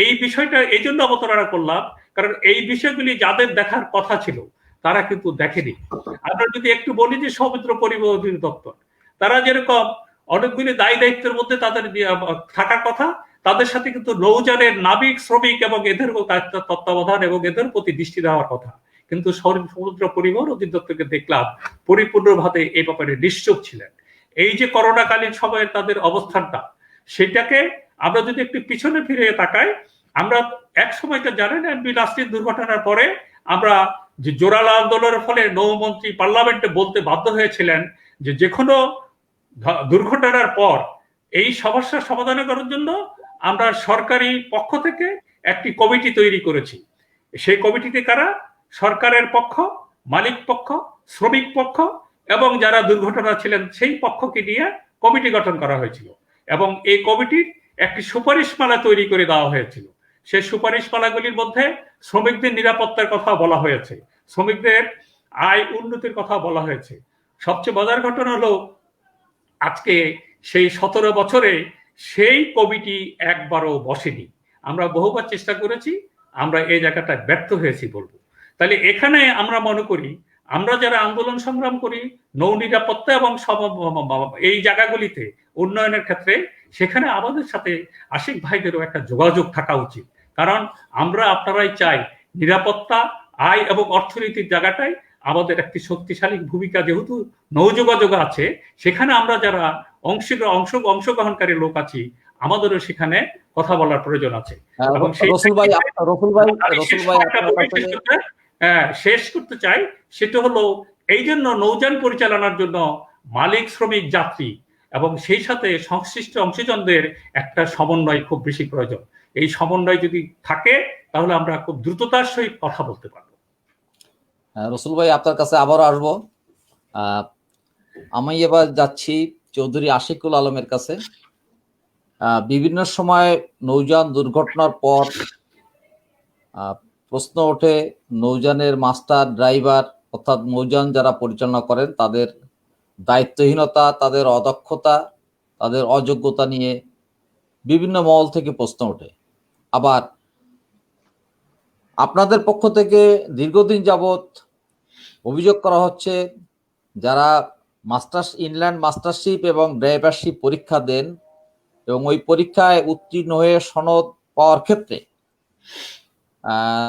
এই বিষয়টা এই জন্য অবতারণা করলাম, কারণ এই বিষয়গুলি যাদের দেখার কথা ছিল তারা কিন্তু দেখেনি। আমরা যদি একটু বলি যে সমুদ্র পরিবহন অধিদপ্তর, তারা যেরকম অনেকগুলি দায়ী দায়িত্বের মধ্যে তাদের থাকার কথা, তাদের সাথে কিন্তু নৌযানের নাবিক, শ্রমিক এবং এদের তত্ত্বাবধান এবং এদের প্রতি দৃষ্টি দেওয়ার কথা, কিন্তু সমুদ্র পরিবহন অধিদপ্তরকে দেখলাম পরিপূর্ণভাবে এই ব্যাপারে নিশ্চুপ ছিলেন। এই যে করোনাকালীন সময়ের তাদের অবস্থানটা, সেটাকে আমরা যদি একটু পিছনে ফিরে তাকাই, আমরা এক সময়টা জানেন এমবি নাসরিন দুর্ঘটনার পরে আমরা যে জোরালো আন্দোলনের ফলে নৌমন্ত্রী পার্লামেন্টে বলতে বাধ্য হয়েছিলেন যে কোনো দুর্ঘটনার পর এই সমস্যার সমাধান করার জন্য আমরা সরকারি পক্ষ থেকে একটি কমিটি তৈরি করেছি। সেই কমিটিতে কারা? সরকারের পক্ষ, মালিক পক্ষ, শ্রমিক পক্ষ এবং যারা দুর্ঘটনা ছিলেন সেই পক্ষকে নিয়ে কমিটি গঠন করা হয়েছিল এবং এই কমিটির একটি সুপারিশমালা তৈরি করে দেওয়া হয়েছিল। সেই সুপারিশমালাগুলির মধ্যে শ্রমিকদের নিরাপত্তার কথা বলা হয়েছে, শ্রমিকদের আয় উন্নতির কথা বলা হয়েছে। সবচেয়ে মজার ঘটনা হলো আজকে সেই 17 বছরে সেই কমিটি একবারও বসেনি। আমরা বহুবার চেষ্টা করেছি, আমরা এই জায়গাটা ব্যর্থ হয়েছি বলবো। তাহলে এখানে আমরা মনে করি আমরা যারা আন্দোলন সংগ্রাম করি নৌ নিরাপত্তা এবং এই জায়গাগুলিতে উন্নয়নের ক্ষেত্রে, সেখানে আমাদের সাথে আশিক ভাইদেরও একটা যোগাযোগ থাকা উচিত। কারণ আমরা আপনারাই চাই নিরাপত্তা, আয় এবং অর্থনীতির জায়গাটায় আমাদের একটি শক্তিশালী ভূমিকা, যেহেতু নৌ যোগাযোগ আছে সেখানে আমরা যারা অংশগ্রহণকারী লোক আছি আমাদেরও সেখানে কথা বলার প্রয়োজন আছে। এবং শেষ করতে চাই, সেটা হলো এই জন্য নৌযান পরিচালনার জন্য মালিক, শ্রমিক, যাত্রী এবং সেই সাথে সংশ্লিষ্ট অংশীজনদের একটা সমন্বয় খুব বেশি প্রয়োজন। এই সমন্বয় যদি থাকে তাহলে আমরা খুব দ্রুততার সহিত কথা বলতে পারবো। রসুল ভাই, আপনার কাছে আবারও আসবো। আমি এবার যাচ্ছি চৌধুরী আশিকুল আলমের কাছে। বিভিন্ন সময় নৌযান দুর্ঘটনার পর প্রশ্ন ওঠে নৌযানের মাস্টার, ড্রাইভার অর্থাৎ নৌযান যারা পরিচালনা করেন তাদের দায়িত্বহীনতা, তাদের অদক্ষতা, তাদের অযোগ্যতা নিয়ে বিভিন্ন মহল থেকে প্রশ্ন ওঠে। আবার আপনাদের পক্ষ থেকে দীর্ঘদিন যাবৎ অভিযোগ করা হচ্ছে যারা ইনল্যান্ড মাস্টারশিপ এবং ড্রাইভারশিপ পরীক্ষা দেন এবং ওই পরীক্ষায় উত্তীর্ণ হয়ে সনদ পাওয়ার ক্ষেত্রে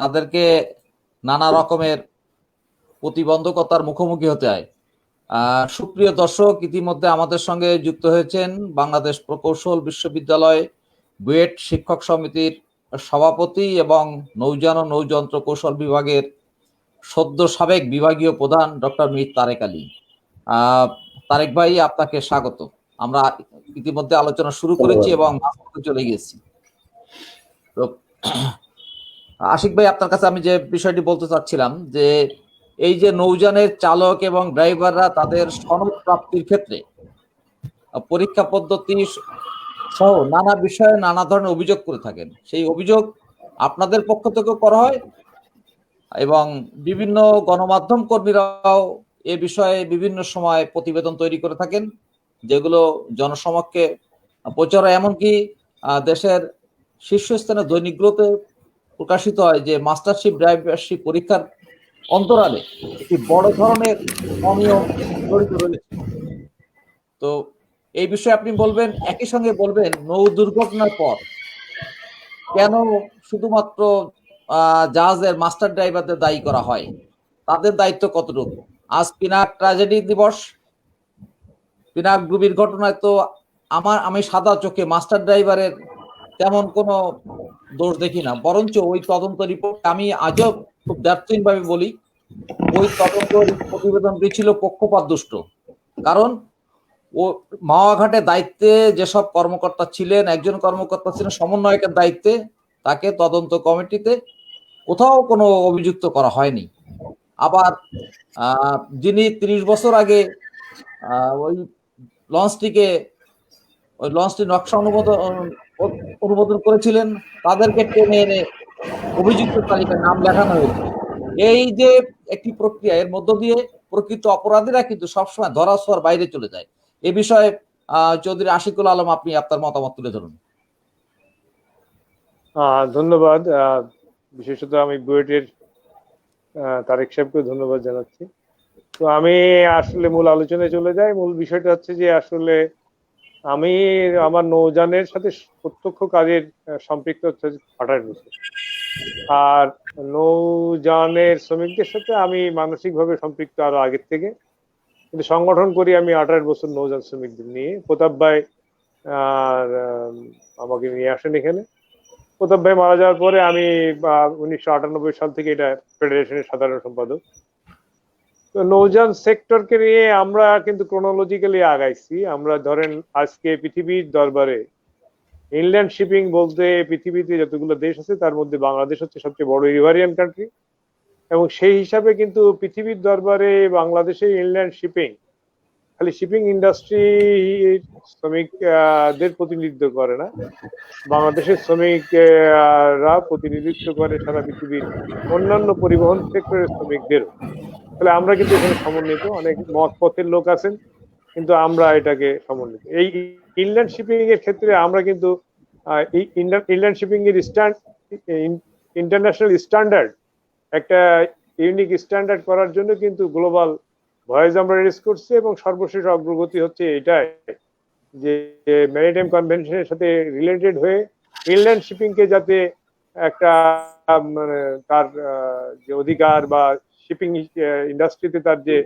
তাদেরকে নানা রকমের প্রতিবন্ধকতার মুখোমুখি হতে হয়। সুপ্রিয় দর্শক, ইতিমধ্যে আমাদের সঙ্গে যুক্ত হয়েছেন বাংলাদেশ প্রকৌশল বিশ্ববিদ্যালয় বুয়েট শিক্ষক সমিতির সভাপতি এবং নৌযান ও নৌযন্ত্র কৌশল বিভাগের সদ্য সাবেক বিভাগীয় প্রধান ডক্টর মীর তারেক আলী। তারেক ভাই, আপনাকে স্বাগত। আমরা ইতিমধ্যে আলোচনা শুরু করেছি এবং চলে গিয়েছি। তো আশিক ভাই, আপনার কাছে আমি যে বিষয়টি বলতে চাচ্ছিলাম যে এই যে নৌযানের চালক এবং ড্রাইভাররা তাদের সনদ প্রাপ্তির ক্ষেত্রে পরীক্ষা পদ্ধতি সহ নানা বিষয়ে নানা ধরনের অভিযোগ করে থাকেন, সেই অভিযোগ আপনাদের পক্ষ থেকেও করা হয় এবং বিভিন্ন গণমাধ্যম কর্মীরাও এ বিষয়ে বিভিন্ন সময় প্রতিবেদন তৈরি করে থাকেন, যেগুলো জনসমক্ষে প্রচার হয়। এমনকি দেশের শীর্ষস্থানীয় দৈনিকগুলোতে প্রকাশিত হয় যে মাস্টারশিপ, ড্রাইভারশিপ পরীক্ষার অন্তরালে একটি বড় ধরনের অনিয়ম জড়িত রয়েছে। তো এই বিষয়ে আপনি বলবেন, একই সঙ্গে বলবেন নৌ দুর্ঘটনার পর কেন শুধুমাত্র জাহাজের মাস্টার ড্রাইভারদের দায়ী করা হয়, তাদের দায়িত্ব কতটুকু? আজ পিনাক ট্র্যাজেডি দিবস, পিনাক ডুবির ঘটনায় তো আমি সাদা চোখে মাস্টার ড্রাইভারের তেমন কোনো দোষ দেখি না, বরঞ্চ ওই তদন্ত রিপোর্ট আমি আজও খুব ব্যর্থহীনভাবে বলি ওই তদন্ত প্রতিবেদনটি ছিল পক্ষপাত দুষ্ট। কারণ ও মাওয়া-ঘাটে দায়িত্বে যেসব কর্মকর্তা ছিলেন, একজন কর্মকর্তা ছিলেন সমন্বয়কের দায়িত্বে, তাকে তদন্ত কমিটিতে কোথাও কোনো অভিযুক্ত করা হয়নি। আবার যিনি 30 বছর আগে ওই লঞ্চটি নকশা অনুমোদন করেছিলেন, তাদেরকে টেনে এনে অভিযুক্ত তালিকায় নাম লেখানো হয়েছে। এই যে একটি প্রক্রিয়া, এর মধ্য দিয়ে প্রকৃত অপরাধীরা কিন্তু সবসময় ধরা ছোঁয়ার বাইরে চলে যায়। এ বিষয়ে চৌধুরী আশিকুল আলম, আপনি আপনার মতামত তুলে ধরুন। ধন্যবাদ। বিশেষত আমি বুয়েটের তারেক সাহেবকে ধন্যবাদ জানাচ্ছি। তো আমি আসলে মূল আলোচনায় চলে যাই। মূল বিষয়টা হচ্ছে যে আসলে আমি আমার নৌযানের সাথে প্রত্যক্ষ কাজের সম্পৃক্ত হচ্ছে 28 বছর, আর নৌযানের শ্রমিকদের সাথে আমি মানসিকভাবে সম্পৃক্ত আরো আগের থেকে, কিন্তু সংগঠন করি আমি 28 বছর নৌযান শ্রমিকদের নিয়ে। প্রতাপ ভাই আমাকে নিয়ে আসেন এখানে। প্রতাপ ভাই মারা যাওয়ার পরে আমি 1998 সাল থেকে এটা ফেডারেশনের সাধারণ সম্পাদক। তো নৌযান সেক্টরকে নিয়ে আমরা কিন্তু ক্রোনোলজিক্যালি আগাইছি। আমরা ধরেন আজকে পৃথিবীর দরবারে ইনল্যান্ড শিপিং বলতে পৃথিবীতে যতগুলো দেশ আছে তার মধ্যে বাংলাদেশ হচ্ছে সবচেয়ে বড় রিভারিয়ান কান্ট্রি, এবং সেই হিসাবে কিন্তু পৃথিবীর দরবারে বাংলাদেশে ইনল্যান্ড শিপিং খালি শিপিং ইন্ডাস্ট্রি শ্রমিকদের প্রতিনিধিত্ব করে না, বাংলাদেশের শ্রমিকরা প্রতিনিধিত্ব করে সারা পৃথিবীর অন্যান্য পরিবহন সেক্টরের শ্রমিকদেরও। তাহলে আমরা কিন্তু এখানে সমন্বিত, অনেক মত পথের লোক আছেন, কিন্তু আমরা এটাকে সমন্বিত। এই ইনল্যান্ড শিপিং এর ক্ষেত্রে আমরা কিন্তু ইনল্যান্ড শিপিং এর ইন্টারন্যাশনাল স্ট্যান্ডার্ড, একটা ইউনিক স্ট্যান্ডার্ড করার জন্য কিন্তু গ্লোবাল ভয়েস আমরা রেজ করছি, এবং সর্বশেষ অগ্রগতি হচ্ছে এটাই যে ম্যারিটাইম কনভেনশনের সাথে রিলেটেড হয়ে ইনল্যান্ড শিপিং কে যাতে একটা মানে তার যে অধিকার বা শিপিং ইন্ডাস্ট্রিতে তার যে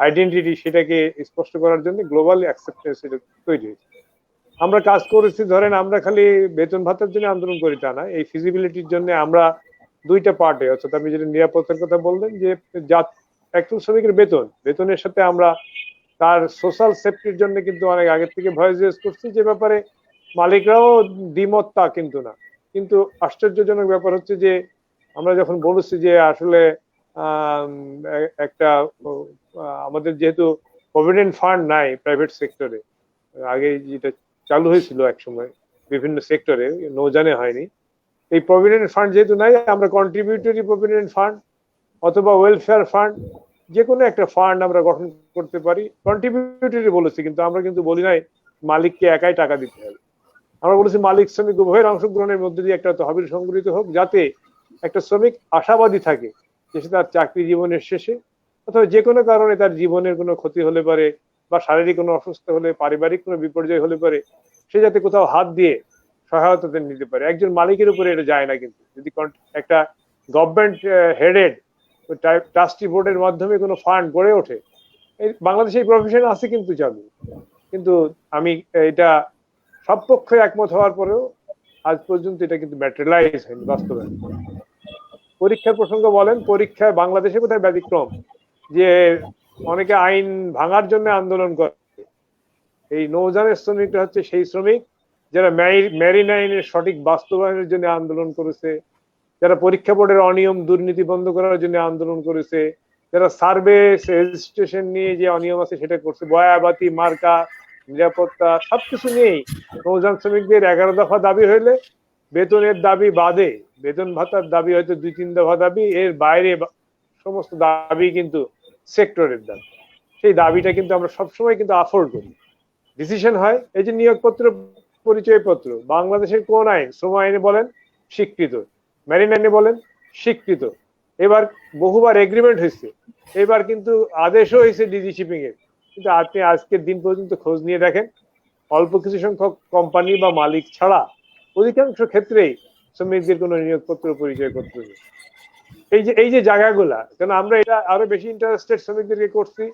আইডেন্টিটি সেটাকে স্পষ্ট করার জন্য গ্লোবাল অ্যাকসেপ্টেন্স এটা তৈরি হয়েছে। আমরা কাজ করেছি, ধরেন আমরা খালি বেতন ভাতার জন্য আন্দোলন করি তা না, এই ফিজিবিলিটির জন্য আমরা দুইটা পার্টে, অর্থাৎ আপনি যেটা নিরাপত্তার কথা বললেন যে একজন শ্রমিকের বেতনের সাথে আমরা তার সোশ্যাল সেফটির জন্য কিন্তু অনেক আগের থেকে ভয়েস রেজ করছি, যে ব্যাপারে মালিকরাও দ্বিমত তা কিন্তু না। কিন্তু আশ্চর্যজনক ব্যাপার হচ্ছে যে আমরা যখন বলেছি যে আসলে একটা আমাদের যেহেতু প্রভিডেন্ট ফান্ড নাই প্রাইভেট সেক্টরে, আগে যেটা চালু হয়েছিল এক সময় বিভিন্ন সেক্টরে, নৌযানে হয়নি, এই প্রভিডেন্ট ফান্ড যেহেতু নাই, আমরা কন্ট্রিবিউটরি প্রভিডেন্ট ফান্ড অথবা ওয়েলফেয়ার ফান্ড যে কোনো একটা ফান্ড আমরা গঠন করতে পারি। কন্ট্রিবিউটরি বলেছি, কিন্তু আমরা কিন্তু বলি নাই মালিককে একাই টাকা দিতে হবে। আমরা বলেছি মালিক শ্রমিক উভয়ের অংশগ্রহণের মধ্যে দিয়ে একটা তহবিল সংগঠিত হোক, যাতে একটা শ্রমিক আশাবাদী থাকে যে সে তার চাকরি জীবনের শেষে অথবা যে কোনো কারণে তার জীবনের কোনো ক্ষতি হলে পারে, বা শারীরিক কোনো অসুস্থ হলে, পারিবারিক কোনো বিপর্যয় হলে পারে, সে যাতে কোথাও হাত দিয়ে সহায়তা নিতে পারে। একজন মালিকের উপরে এটা যায় না, কিন্তু যদি একটা গভর্নমেন্ট হেডেড ট্রাস্টি বোর্ডের মাধ্যমে কোনো ফান্ড গড়ে ওঠে, বাংলাদেশে এই প্রফেশন আছে কিন্তু চালু, কিন্তু আমি এটা সব পক্ষে একমত হওয়ার পরেও আজ পর্যন্ত এটা কিন্তু ম্যাটেরিয়ালাইজ হয়নি বাস্তবায়ন। পরীক্ষার প্রসঙ্গ বলেন, পরীক্ষায় বাংলাদেশে কোথায় ব্যতিক্রম যে অনেকে আইন ভাঙার জন্য আন্দোলন করে, এই নৌযানের শ্রমিকরা হচ্ছে সেই শ্রমিক যারা মেরিন আইনের সঠিক বাস্তবায়নের জন্য আন্দোলন করেছে, যারা পরীক্ষা বোর্ডের অনিয়ম দুর্নীতি বন্ধ করার জন্য আন্দোলন করেছে, যারা সার্ভে রেজিস্ট্রেশন নিয়ে যে অনিয়ম আছে সেটা করছে, বয়াবাতি মার্কা নিরাপত্তা সবকিছু নিয়েই নৌযান শ্রমিকদের 11 দফা দাবি হইলে বেতনের দাবি বাদে, বেতন ভাতার দাবি হয়তো 2-3 দফা দাবি, এর বাইরে সমস্ত দাবি কিন্তু সেক্টরের দাবি। সেই দাবিটা কিন্তু আমরা সবসময় কিন্তু আফোর্ড করি, ডিসিশন হয়। এই যে নিয়োগপত্র পরিচয়পত্র, বাংলাদেশের কোন আইন, শ্রম আইনে বলেন স্বীকৃত, মেরিন আইনে বলেন স্বীকৃত, এবার বহুবার এগ্রিমেন্ট হয়েছে, এবার কিন্তু আদেশও হয়েছে ডিজি শিপিং এর, কিন্তু আপনি আজকের দিন পর্যন্ত খোঁজ নিয়ে দেখেন অল্প কিছু সংখ্যক কোম্পানি বা মালিক ছাড়া অধিকাংশ ক্ষেত্রেই শ্রমিকদের কোনো নিয়োগপত্র পরিচয়পত্র নেই। এই যে জায়গাগুলা, কেন আমরা এটা আরো বেশি ইন্টারেস্টেড শ্রমিকদেরকে করছি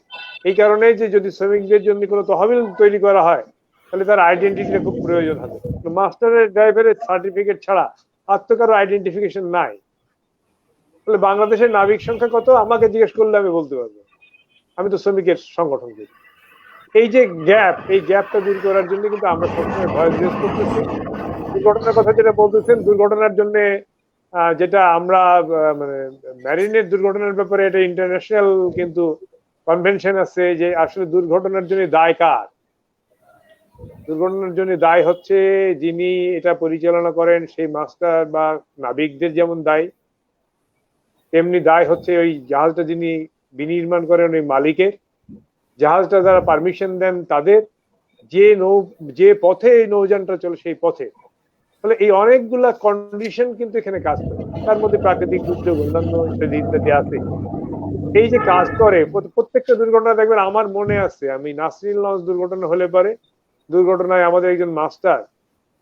এই কারণে যে যদি শ্রমিকদের জন্য কোনো তহবিল তৈরি করা হয় তাহলে তার আইডেন্টিটিটা খুব প্রয়োজন হবে। মাস্টারের ড্রাইভারের সার্টিফিকেট ছাড়া আর তো কারো আইডেন্টিফিকেশন নাই। তাহলে বাংলাদেশের নাবিক সংখ্যা কত আমাকে জিজ্ঞেস করলে আমি বলতে পারবো, আমি তো শ্রমিকের সংগঠন করি। এই যে গ্যাপ, এই গ্যাপটা দূর করার জন্য কিন্তু আমরা সবসময় ভয় জিজ্ঞেস করতেছি। দুর্ঘটনার কথা যেটা বলতেছেন, দুর্ঘটনার জন্য যেটা আমরা মানে ম্যারিনের দুর্ঘটনার ব্যাপারে এটা ইন্টারন্যাশনাল কিন্তু কনভেনশন আছে যে আসলে দুর্ঘটনার জন্য দায় কার। দুর্ঘটনার জন্য দায় হচ্ছে যিনি এটা পরিচালনা করেন সেই মাস্টার বা নাবিকদের যেমন দায়, তেমনি দায় হচ্ছে ওই জাহাজটা যিনি বিনির্মাণ করেন ওই মালিকের, জাহাজটা যারা পারমিশন দেন তাদের, যে পথে এই নৌযানটা চলে সেই পথে। ফলে এই অনেকগুলা কন্ডিশন কিন্তু এখানে কাজ করে, তার মধ্যে প্রাকৃতিক দুর্যোগ অন্যান্য ইত্যাদি আছে। এই যে কাজ করে প্রত্যেকটা দুর্ঘটনা দেখবেন, আমার মনে আছে আমি নাসরিন লঞ্চ দুর্ঘটনা হলে পারে, দুর্ঘটনায় আমাদের একজন মাস্টার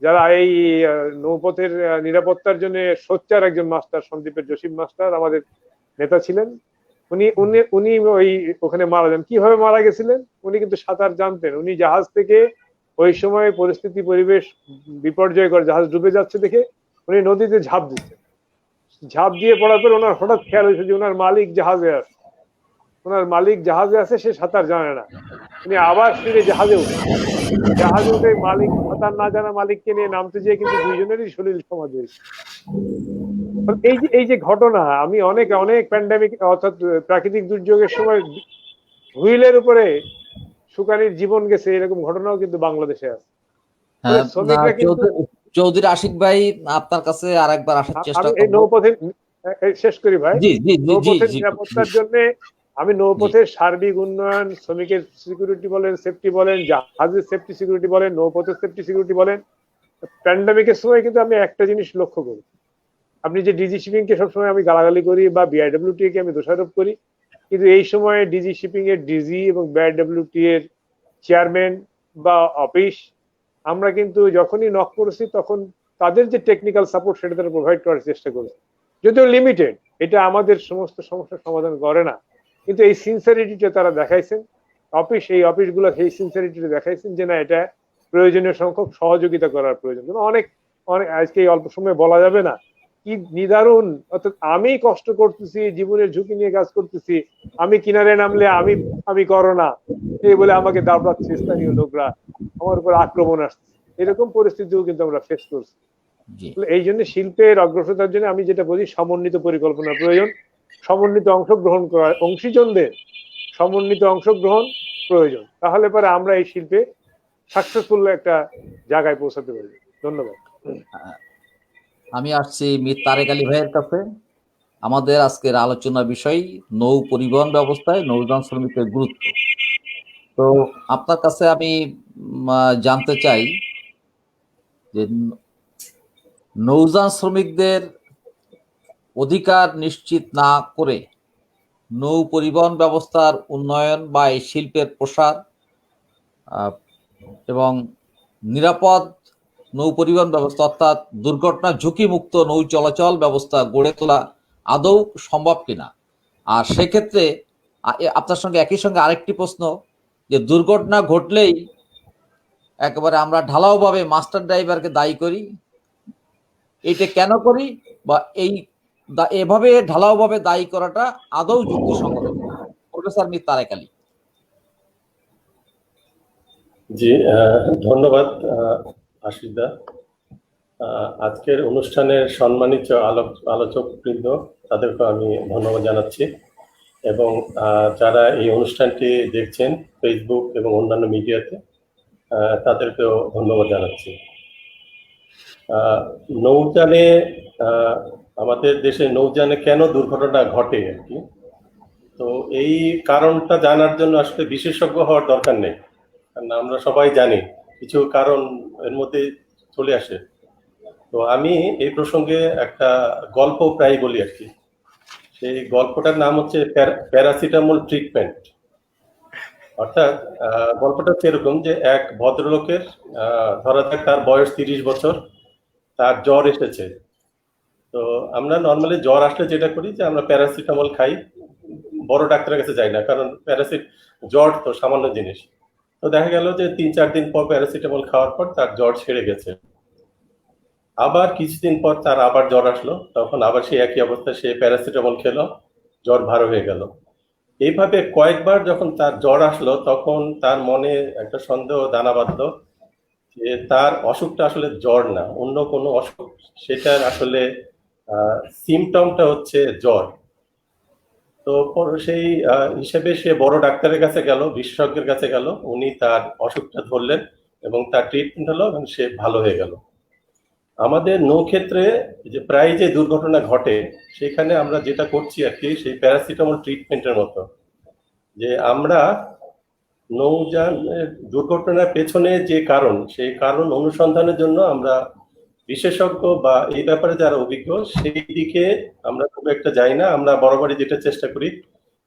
যারা এই নৌপথের নিরাপত্তার জন্য সোচ্চার একজন মাস্টার, সন্দীপের জসিম মাস্টার আমাদের নেতা ছিলেন, উনি ওই ওখানে মারা যান। কিভাবে মারা গেছিলেন? উনি কিন্তু সাঁতার জানতেন। উনি জাহাজ থেকে ওই সময় পরিস্থিতি পরিবেশ বিপর্যয়কর, জাহাজ ডুবে যাচ্ছে দেখে উনি নদীতে ঝাঁপ দিচ্ছেন। ঝাঁপ দিয়ে পড়ার পর ওনার হঠাৎ খেয়াল হয়েছে যে ওনার মালিক জাহাজে আছে, সে সাঁতার জানে না। উনি আবার ফিরে জাহাজে উঠে জাহাজে উঠে মালিক তার না জানা মালিককে নিয়ে নামতে যেয়ে কিন্তু দুইজনেরই শরীর সমাজ হয়েছে। এই যে ঘটনা, আমি অনেক অনেক প্যান্ডামিক অর্থাৎ প্রাকৃতিক দুর্যোগের সময় হুইলের উপরে সুকানির জীবন গেছে, এরকম ঘটনাও কিন্তু বাংলাদেশে আছে। হ্যাঁ, শ্রমিকরা কিন্তু চৌধুরী আশিক ভাই, আপনার কাছে আরেকবার আসার চেষ্টা আমি এই করব। নৌপথে শেষ করি ভাই। জি জি জি জি নৌপথের জি নিরাপত্তার জন্য আমি নৌপথের সার্বিক উন্নয়ন, শ্রমিকের সিকিউরিটি বলেন, সেফটি বলেন, জাহাজের সেফটি সিকিউরিটি বলেন, নৌপথের সেফটি সিকিউরিটি বলেন, প্যান্ডামিকের সময় কিন্তু আমি একটা জিনিস লক্ষ্য করি। আপনি যে ডিজি শিপিং কে সবসময় আমি গালাগালি করি বা বিআইডব্লিউটি কে আমি দোষারোপ করি, কিন্তু এই সময় ডিজি শিপিং এর ডিজি এবং বিআইডব্লিউটি এর চেয়ারম্যান বা অফিস, আমরা কিন্তু যখনই নক করেছি তখন তাদের যে টেকনিক্যাল সাপোর্ট সেটা তারা প্রোভাইড করার চেষ্টা করেছে, যদিও লিমিটেড। এটা আমাদের সমস্ত সমস্যার সমাধান করে না, কিন্তু এই সিনসারিটিটা তারা দেখাইছেন। এই অফিসগুলো সেই সিনসারিটিটা দেখাইছেন যে না, এটা প্রয়োজনীয় সংখ্যক সহযোগিতা করার প্রয়োজন। অনেক অনেক আজকে এই অল্প সময় বলা যাবে না কি নিদারুণ। অর্থাৎ আমি কষ্ট করতেছি, জীবনের ঝুঁকি নিয়ে কাজ করতেছি, আমি কিনারে নামলে আমি আমি করো না এই বলে আমাকে দাবড়াচ্ছে স্থানীয় লোকরা, আমার উপর আক্রমণ আসছে। এরকম পরিস্থিতিও কিন্তু আমরা ফেস করছি। এই জন্য শিল্পের অগ্রসরতার জন্য আমি যেটা বলি, সমন্বিত পরিকল্পনা প্রয়োজন, সমন্বিত অংশগ্রহণ করা, অংশীজনদের সমন্বিত অংশগ্রহণ প্রয়োজন। তাহলে পরে আমরা এই শিল্পে সাকসেসফুল একটা জায়গায় পৌঁছাতে পারি। ধন্যবাদ। আমি আসছি মীর তারেক আলী ভাইয়ের কাছে। আমাদের আজকের আলোচনার বিষয় নৌ পরিবহন ব্যবস্থায় নৌযান শ্রমিকের গুরুত্ব। তো আপনার কাছে আমি জানতে চাই যে নৌযান শ্রমিকদের অধিকার নিশ্চিত না করে নৌ পরিবহন ব্যবস্থার উন্নয়ন বা এই শিল্পের প্রসার এবং নিরাপদ নৌ পরিবহন ব্যবস্থা অর্থাৎ দুর্ঘটনা ঝুঁকিমুক্ত নৌ চলাচল ব্যবস্থা গড়ে তোলা আদৌ সম্ভব কিনা। আর সেক্ষেত্রে আপনার সঙ্গে একই সঙ্গে আরেকটি প্রশ্ন, যে দুর্ঘটনা ঘটলেই একেবারে আমরা ঢালাওভাবে মাস্টার ড্রাইভারকে দায়ী করি, এইটা কেন করি, বা এভাবে ঢালাওভাবে দায়ী করাটা আদৌ যুক্তিসঙ্গত? প্রফেসর মীর তারেক আলী। জি, ধন্যবাদ আশিসদা। আজকের অনুষ্ঠানের সম্মানিত আলোচকবৃন্দ, তাদেরকে আমি ধন্যবাদ জানাচ্ছি, এবং যারা এই অনুষ্ঠানটি দেখছেন ফেসবুক এবং অন্যান্য মিডিয়াতে, তাদেরকেও ধন্যবাদ জানাচ্ছি। নৌযানে আমাদের দেশে নৌযানে কেন দুর্ঘটনা ঘটে আর কি, তো এই কারণটা জানার জন্য আসলে বিশেষজ্ঞ হওয়ার দরকার নেই, কারণ আমরা সবাই জানি কিছু কারণ এর মধ্যে চলে আসে। তো আমি এই প্রসঙ্গে একটা গল্প প্রায় বলি আর কি। সেই গল্পটার নাম হচ্ছে প্যারাসিটামল ট্রিটমেন্ট। অর্থাৎ গল্পটা হচ্ছে এরকম যে এক ভদ্রলোকের ধরা যাক তার বয়স 30 বছর, তার জ্বর এসেছে। তো আমরা নর্মালি জ্বর আসলে যেটা করি যে আমরা প্যারাসিটামল খাই, বড় ডাক্তারের কাছে যাই না, কারণ জ্বর তো সামান্য জিনিস। তো দেখা গেল যে 3-4 দিন পর প্যারাসিটামল খাওয়ার পর তার জ্বর সেরে গেছে। আবার কিছুদিন পর তার আবার জ্বর আসলো, তখন আবার সেই একই অবস্থায় সে প্যারাসিটামল খেলো, জ্বর ভালো হয়ে গেল। এইভাবে কয়েকবার যখন তার জ্বর আসলো, তখন তার মনে একটা সন্দেহ দানা বাঁধলো যে তার অসুখটা আসলে জ্বর না, অন্য কোনো অসুখ। সেটার আসলে সিমটমটা হচ্ছে জ্বর। তো সেই হিসেবে সে বড় ডাক্তারের কাছে গেল, বিশেষজ্ঞের কাছে গেল, উনি তার অসুখটা ধরলেন এবং তার ট্রিটমেন্ট হলো এবং সে ভালো হয়ে গেল। আমাদের নৌক্ষেত্রে যে প্রায় যে দুর্ঘটনা ঘটে, সেখানে আমরা যেটা করছি আর কি, সেই প্যারাসিটামল ট্রিটমেন্টের মতো, যে আমরা নৌযানের দুর্ঘটনার পেছনে যে কারণ, সেই কারণ অনুসন্ধানের জন্য আমরা বিশেষজ্ঞ বা এই ব্যাপারে যারা অভিজ্ঞ, সেই দিকে আমরা খুব একটা যাই না। আমরা বরাবরই যেটা চেষ্টা করি,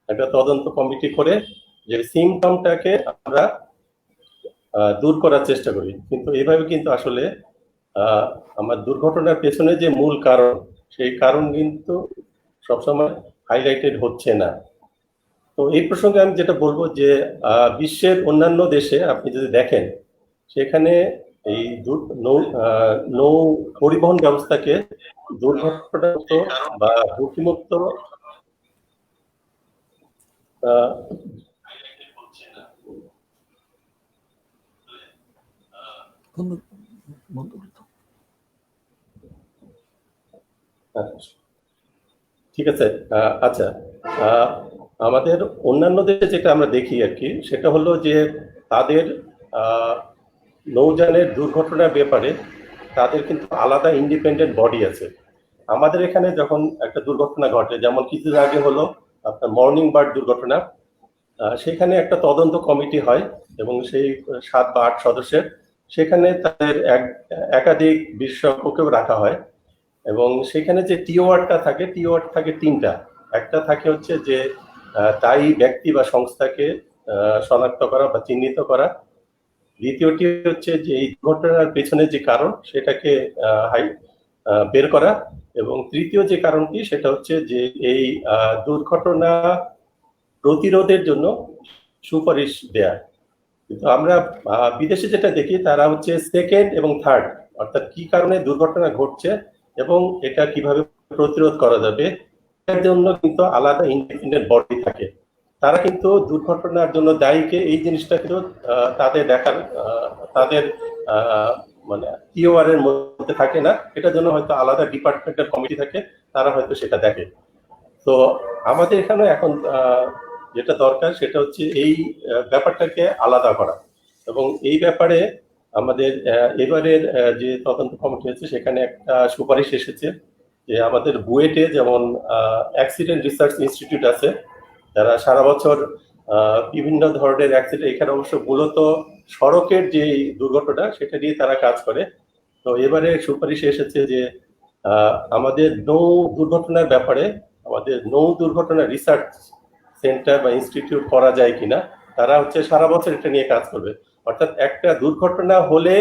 একটা তদন্ত কমিটি করে যে সিমটমটাকে আমরা দূর করার চেষ্টা করি। কিন্তু এইভাবে কিন্তু আসলে আমার দুর্ঘটনার পেছনে যে মূল কারণ, সেই কারণ কিন্তু সবসময় হাইলাইটেড হচ্ছে না। তো এই প্রসঙ্গে আমি যেটা বলবো যে বিশ্বের অন্যান্য দেশে আপনি যদি দেখেন, সেখানে এই নৌ পরিবহন ব্যবস্থাকে দুর্ঘটনামুক্ত বা ঝুঁকিমুক্ত আচ্ছা, ঠিক আছে। আচ্ছা, আহ, আমাদের অন্যান্য দেশে যেটা আমরা দেখি আর কি, সেটা হলো যে তাদের আহ, নৌযানের দুর্ঘটনার ব্যাপারে তাদের কিন্তু আলাদা ইন্ডিপেন্ডেন্ট বডি আছে। আমাদের এখানে যখন একটা দুর্ঘটনা ঘটে, যেমন কিছুদিন আগে হলো আপনার মর্নিং বার্ড দুর্ঘটনা, সেখানে একটা তদন্ত কমিটি হয় এবং সেই 7 বা 8 সদস্যের, সেখানে তাদের একাধিক বিশেষজ্ঞকেও রাখা হয় এবং সেখানে যে টিওয়ার্ডটা থাকে, টিওয়ার্ড থাকে 3টা। একটা থাকে হচ্ছে যে দায়ী ব্যক্তি বা সংস্থাকে শনাক্ত করা বা চিহ্নিত করা। দ্বিতীয়টি হচ্ছে যে এই ঘটনার পেছনে যে কারণ সেটাকে বের করা, এবং তৃতীয় যে কারণটি সেটা হচ্ছে যে এই দুর্ঘটনা প্রতিরোধের জন্য সুপারিশ দেয়া। কিন্তু আমরা বিদেশে যেটা দেখি, তারা হচ্ছে সেকেন্ড এবং থার্ড, অর্থাৎ কি কারণে দুর্ঘটনা ঘটছে এবং এটা কিভাবে প্রতিরোধ করা যাবে, এর জন্য কিন্তু আলাদা ইন্ডিপেন্ডেন্ট বডি থাকে। তারা কিন্তু দুর্ঘটনার জন্য দায়ীকে এই জিনিসটা কিন্তু তাদের দেখার তাদের মানে টিওআর এর মধ্যে থাকে না, এটার জন্য হয়তো আলাদা ডিপার্টমেন্টের কমিটি থাকে, তারা হয়তো সেটা দেখে। তো আমাদের এখানে এখন যেটা দরকার সেটা হচ্ছে এই ব্যাপারটাকে আলাদা করা, এবং এই ব্যাপারে আমাদের এবারের যে তদন্ত কমিটি আছে সেখানে একটা সুপারিশ এসেছে যে আমাদের বুয়েটে যেমন অ্যাক্সিডেন্ট রিসার্চ ইনস্টিটিউট আছে, যারা সারা বছর বিভিন্ন ধরনের অ্যাক্সিডেন্ট, এখানে অবশ্য মূলত সড়কের যে দুর্ঘটনা সেটা নিয়ে তারা কাজ করে। তো এবারে সুপারিশ এসেছে যে আমাদের নৌ দুর্ঘটনার ব্যাপারে আমাদের নৌ দুর্ঘটনা রিসার্চ সেন্টার বা ইনস্টিটিউট করা যায় কিনা। তারা হচ্ছে সারা বছর এটা নিয়ে কাজ করবে, অর্থাৎ একটা দুর্ঘটনা হলে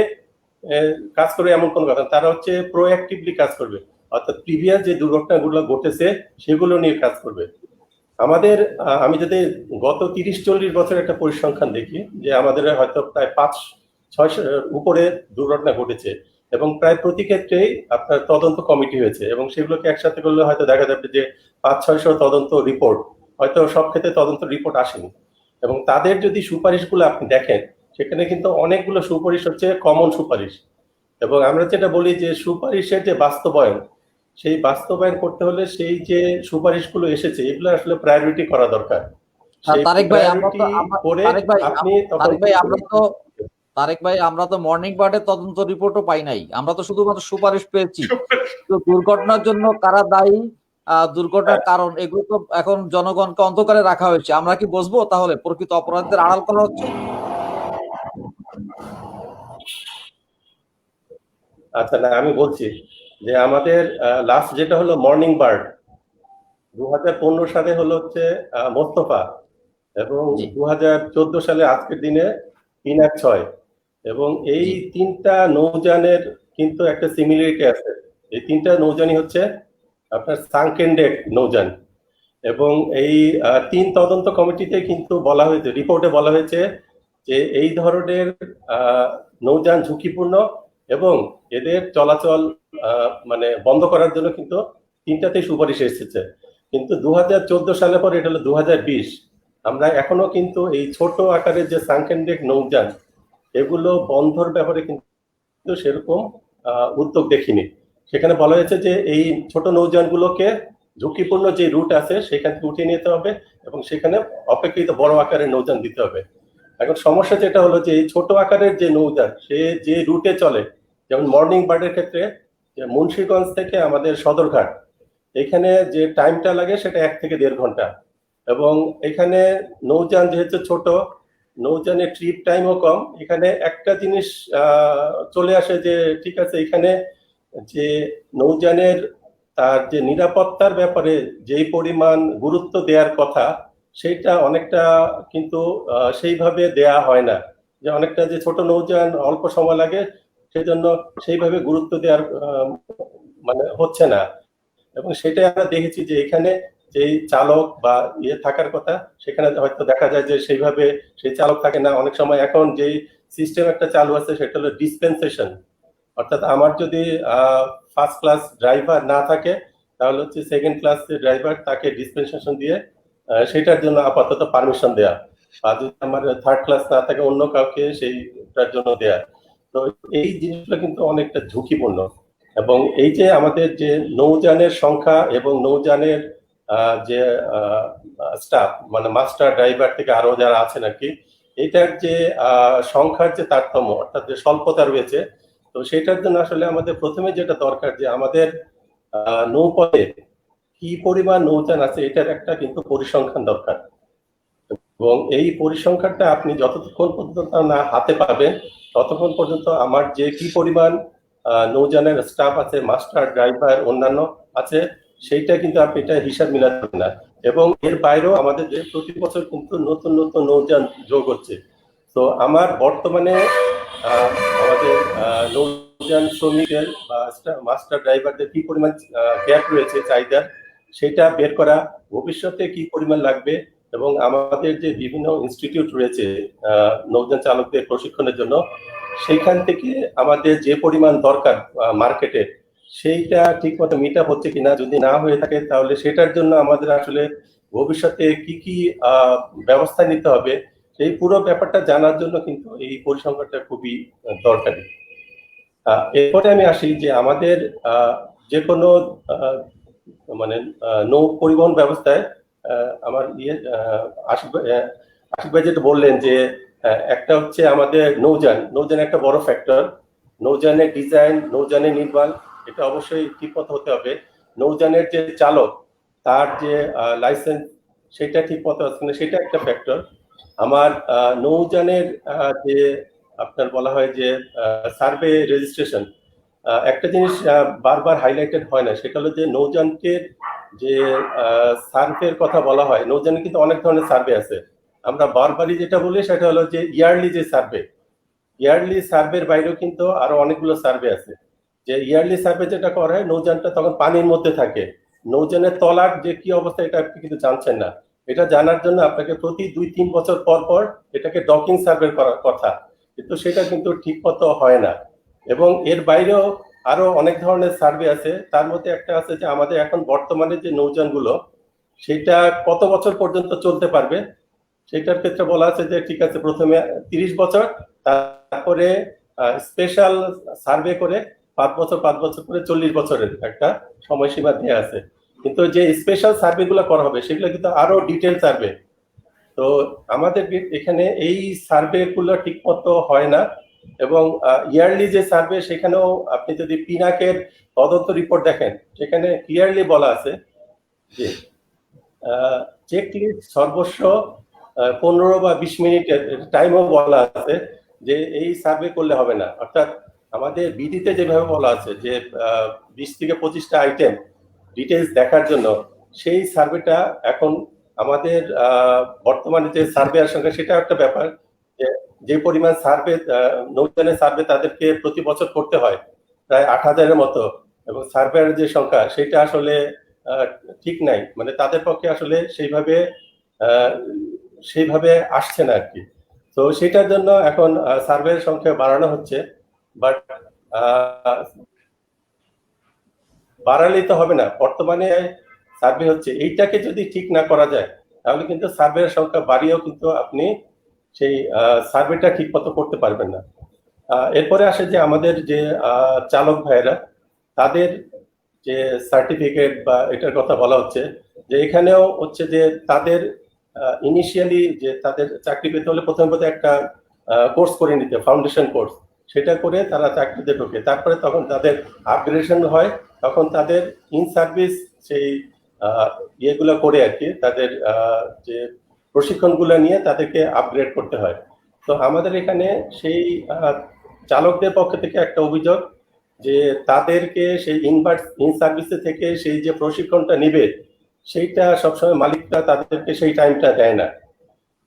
কাজ করবে এমন কোনো কথা, তারা হচ্ছে প্রোঅ্যাক্টিভলি কাজ করবে, অর্থাৎ প্রিভিয়াস যে দুর্ঘটনাগুলো ঘটেছে সেগুলো নিয়ে কাজ করবে। আমাদের আমি যদি গত 30-40 বছর একটা পরিসংখ্যান দেখি, যে আমাদের হয়তো প্রায় 500-600 উপরে দুর্ঘটনা ঘটেছে এবং প্রায় প্রতি ক্ষেত্রেই আপনার তদন্ত কমিটি হয়েছে, এবং সেগুলোকে একসাথে করলে হয়তো দেখা যাবে যে 500-600 তদন্ত রিপোর্ট, হয়তো সব ক্ষেত্রে তদন্ত রিপোর্ট আসেনি। এবং তাদের যদি সুপারিশগুলো আপনি দেখেন, সেখানে কিন্তু অনেকগুলো সুপারিশ হচ্ছে কমন সুপারিশ, এবং আমরা যেটা বলি যে সুপারিশের যে বাস্তবায়ন, সেই বাস্তবায়ন করতে হলে সেই যে সুপারিশগুলো এসেছে এগুলো আসলে প্রায়োরিটি করা দরকার। সেই তারেক ভাই প্রায়োরিটি করে আপনি তখন তারেক ভাই আমরা তো মর্নিং বার্ডের তদন্ত রিপোর্টও পাই নাই, আমরা তো শুধুমাত্র সুপারিশ পেয়েছি। তো দুর্ঘটনার জন্য কারা দায়ী, দুর্ঘটনার কারণ, এগুলো তো এখন জনগণকে অন্ধকারে রাখা হয়েছে। আমরা কি বুঝবো তাহলে প্রকৃত অপরাধীদের আড়াল করা হচ্ছে? আচ্ছা, না আমি বলছি যে আমাদের লাস্ট যেটা হলো মর্নিং বার্ড 2015 সালে হলো হচ্ছে মোস্তফা, এবং 2014 সালে আজকের দিনে পিনাক 6, এবং এই 3টা নৌযানের কিন্তু একটা সিমিলারিটি আছে। এই 3টা নৌযানই হচ্ছে আপনার সাঙ্কেন ডেক নৌযান, এবং এই 3 তদন্ত কমিটিতে কিন্তু বলা হয়েছে, রিপোর্টে বলা হয়েছে যে এই ধরনের নৌযান ঝুঁকিপূর্ণ এবং এদের চলাচল মানে বন্ধ করার জন্য কিন্তু 3টাতেই সুপারিশ এসেছে। কিন্তু 2014 সালে পরে এটা হলো 2020, আমরা এখনো কিন্তু এই ছোট আকারের যে সাঙ্কেন ডেক নৌযান এগুলো বন্ধর ব্যাপারে কিন্তু সেরকম উদ্যোগ দেখিনি। সেখানে বলা হয়েছে যে এই ছোট নৌযানগুলোকে ঝুঁকিপূর্ণ যে রুট আছে সেখান থেকে উঠিয়ে নিতে হবে এবং সেখানে অপেক্ষিত বড় আকারের নৌযান দিতে হবে। এখন সমস্যা যেটা হলো যে এই ছোট আকারের যে নৌযান সে যে রুটে চলে, যেমন মর্নিং বার্ডের ক্ষেত্রে যে মুন্সিগঞ্জ থেকে আমাদের সদরঘাট, এখানে যে টাইমটা লাগে সেটা 1 থেকে 1.5 ঘন্টা, এবং এখানে নৌযান যেহেতু ছোট, নৌযানের ট্রিপ টাইমও কম। এখানে একটা জিনিস চলে আসে যে ঠিক আছে, এখানে যে নৌযানের তার যে নিরাপত্তার ব্যাপারে যেই পরিমাণ গুরুত্ব দেওয়ার কথা সেইটা অনেকটা কিন্তু সেইভাবে দেয়া হয় না, যে অনেকটা যে ছোট নৌযান অল্প সময় লাগে সেজন্য সেইভাবে গুরুত্ব দেওয়ার মানে হচ্ছে না। এবং সেটাই আমরা দেখেছি যে এখানে যেই চালক বা থাকার কথা সেখানে হয়তো দেখা যায় যে সেইভাবে সেই চালক থাকে না অনেক সময়। এখন যেই সিস্টেম একটা চালু আছে সেটা হলো ডিসপেন্সেশন, অর্থাৎ আমার যদি ফার্স্ট ক্লাস ড্রাইভার না থাকে তাহলে হচ্ছে সেকেন্ড ক্লাস ড্রাইভার তাকে ডিসপেন্সেশন দিয়ে সেটার জন্য আপাতত পারমিশন দেয়া, আর যদি আমার থার্ড ক্লাস না থাকে অন্য কাউকে সেইটার জন্য দেয়া। তো এই জিনিসগুলো কিন্তু অনেকটা ঝুঁকিপূর্ণ। এবং এই যে আমাদের যে নৌযানের সংখ্যা এবং নৌযানের যে স্টাফ মানে মাস্টার ড্রাইভার থেকে আরো যারা আছেন আর কি, এটার যে সংখ্যার যে তারতম্য অর্থাৎ যে স্বল্পতা রয়েছে, তো সেটার জন্য আসলে আমাদের প্রথমে যেটা দরকার যে আমাদের নৌপথে কি পরিমাণ নৌযান আছে এটার একটা কিন্তু পরিসংখ্যান দরকার। এবং এই পরিসংখ্যানটা আপনি যতক্ষণ পর্যন্ত না হাতে পাবেন ততক্ষণ পর্যন্ত আমার যে কি পরিমাণ নৌযানের স্টাফ আছে, মাস্টার ড্রাইভার অন্যান্য আছে, সেইটা কিন্তু আপনি এটা হিসাব মিলাতে পারবেন না। এবং এর বাইরেও আমাদের যে প্রতি বছর কিন্তু নতুন নতুন নৌযান যোগ হচ্ছে। তো আমার বর্তমানে আমাদের নৌযান শ্রমিকের বা মাস্টার ড্রাইভারদের কি পরিমাণ গ্যাপ রয়েছে চাহিদার, সেটা বের করা, ভবিষ্যতে কি পরিমাণ লাগবে, এবং আমাদের যে বিভিন্ন ইনস্টিটিউট রয়েছে নৌযান চালকদের প্রশিক্ষণের জন্য, সেইখান থেকে আমাদের যে পরিমাণ দরকার মার্কেটে, সেইটা ঠিক মতো মিট আপ হচ্ছে কিনা, যদি না হয়ে থাকে তাহলে সেটার জন্য আমাদের আসলে ভবিষ্যতে কি কি ব্যবস্থা নিতে হবে, সেই পুরো ব্যাপারটা জানার জন্য কিন্তু এই পরিসংখ্যানটা খুবই দরকারি। এরপরে আমি আসি যে আমাদের যে কোনো মানে নৌ পরিবহন ব্যবস্থায় আমার আশিক ভাই যেটা বললেন যে একটা হচ্ছে আমাদের নৌযান একটা বড় ফ্যাক্টর। নৌযানের ডিজাইন, নৌযানের নির্মাণ, এটা অবশ্যই ঠিক মতো হতে হবে। নৌযানের যে চালক, তার যে লাইসেন্স, সেটা ঠিক মতো আছে কিনা, সেটা একটা ফ্যাক্টর। আমার নৌযানের যে আপনার বলা হয় যে সার্ভে রেজিস্ট্রেশন, একটা জিনিস বারবার হাইলাইটেড হয় না, সেটা হলো যে নৌযানকে যে সার্ভের কথা বলা হয়, নৌযানে কিন্তু অনেক ধরনের সার্ভে আছে। আমরা বারবারই যেটা বলি সেটা হলো যে ইয়ারলি যে সার্ভে, ইয়ারলি সার্ভের বাইরেও কিন্তু আরো অনেকগুলো সার্ভে আছে। যে ইয়ারলি সার্ভে যেটা করা হয়, নৌযানটা তখন পানির মধ্যে থাকে, নৌযানের তলার যে কি অবস্থা এটা আপনি কিন্তু জানছেন না। এটা জানার জন্য আপনাকে প্রতি 2-3 বছর পর পর এটাকে ডকিং সার্ভে করার কথা, কিন্তু সেটা কিন্তু ঠিক মতো হয় না। এবং এর বাইরেও আরো অনেক ধরনের সার্ভে আছে। তার মধ্যে একটা আছে যে আমাদের এখন বর্তমানে যে নৌযানগুলো, সেটা কত বছর পর্যন্ত চলতে পারবে, সেটার ক্ষেত্রে বলা আছে যে ঠিক আছে প্রথমে 30 বছর, তারপরে স্পেশাল সার্ভে করে 5 বছর 5 বছর করে 40 বছরের একটা সময়সীমা দেওয়া আছে। কিন্তু যে স্পেশাল সার্ভে গুলো করা হবে সেগুলো কিন্তু আরো ডিটেল সার্ভে। তো আমাদের এখানে এই সার্ভে গুলো ঠিক মতো হয় না। এবং ইয়ারলি যে সার্ভে, সেখানেও আপনি যদি পিনাকের তদন্ত রিপোর্ট দেখেন, সেখানে ক্লিয়ারলি বলা আছে যে চেকলিস্ট সর্বস্ব 15 বা 20 মিনিটের টাইমও বলা আছে যে এই সার্ভে করলে হবে না। অর্থাৎ আমাদের বিডিতে যেভাবে বলা আছে যে 20 থেকে 25টা আইটেম ডিটেলস দেখার জন্য, সেই সার্ভেটা এখন আমাদের বর্তমানে যে সার্ভে সংখ্যা, সেটা একটা ব্যাপার যে পরিমাণ সার্ভে নৌযানের সার্ভে তাদেরকে প্রতি বছর করতে হয় প্রায় 8,000-এর মতো, এবং সার্ভের যে সংখ্যা সেটা আসলে ঠিক নাই, মানে তাদের পক্ষে আসলে সেইভাবে আসছে না আর কি। তো সেটার জন্য এখন সার্ভের সংখ্যা বাড়ানো হচ্ছে, বাট বাড়ালেই তো হবে না, বর্তমানে সার্ভে হচ্ছে, এইটাকে যদি ঠিক না করা যায় তাহলে কিন্তু সার্ভের সংখ্যা বাড়িয়েও কিন্তু আপনি সেই সার্ভেটা ঠিক মতো করতে পারবেন না। এরপরে আসে যে আমাদের যে চালক ভাইয়েরা, তাদের যে সার্টিফিকেট বা এটার কথা বলা হচ্ছে, যে এখানেও হচ্ছে যে তাদের ইনিশিয়ালি যে তাদের চাকরি পেতে হলে প্রথমে একটা কোর্স করে নিতে, ফাউন্ডেশন কোর্স, সেটা করে তারা চাকরিতে ঢোকে। তারপরে তখন তাদের আপগ্রেডেশন হয়, তখন তাদের ইন সার্ভিস সেই ইয়েগুলো করে আর কি, তাদের যে প্রশিক্ষণগুলো নিয়ে তাদেরকে আপগ্রেড করতে হয়। তো আমাদের এখানে সেই চালকদের পক্ষ থেকে একটা অভিযোগ যে তাদেরকে সেই ইন সার্ভিসে থেকে সেই যে প্রশিক্ষণটা নিবে, সেইটা সবসময় মালিকরা তাদেরকে সেই টাইমটা দেয় না।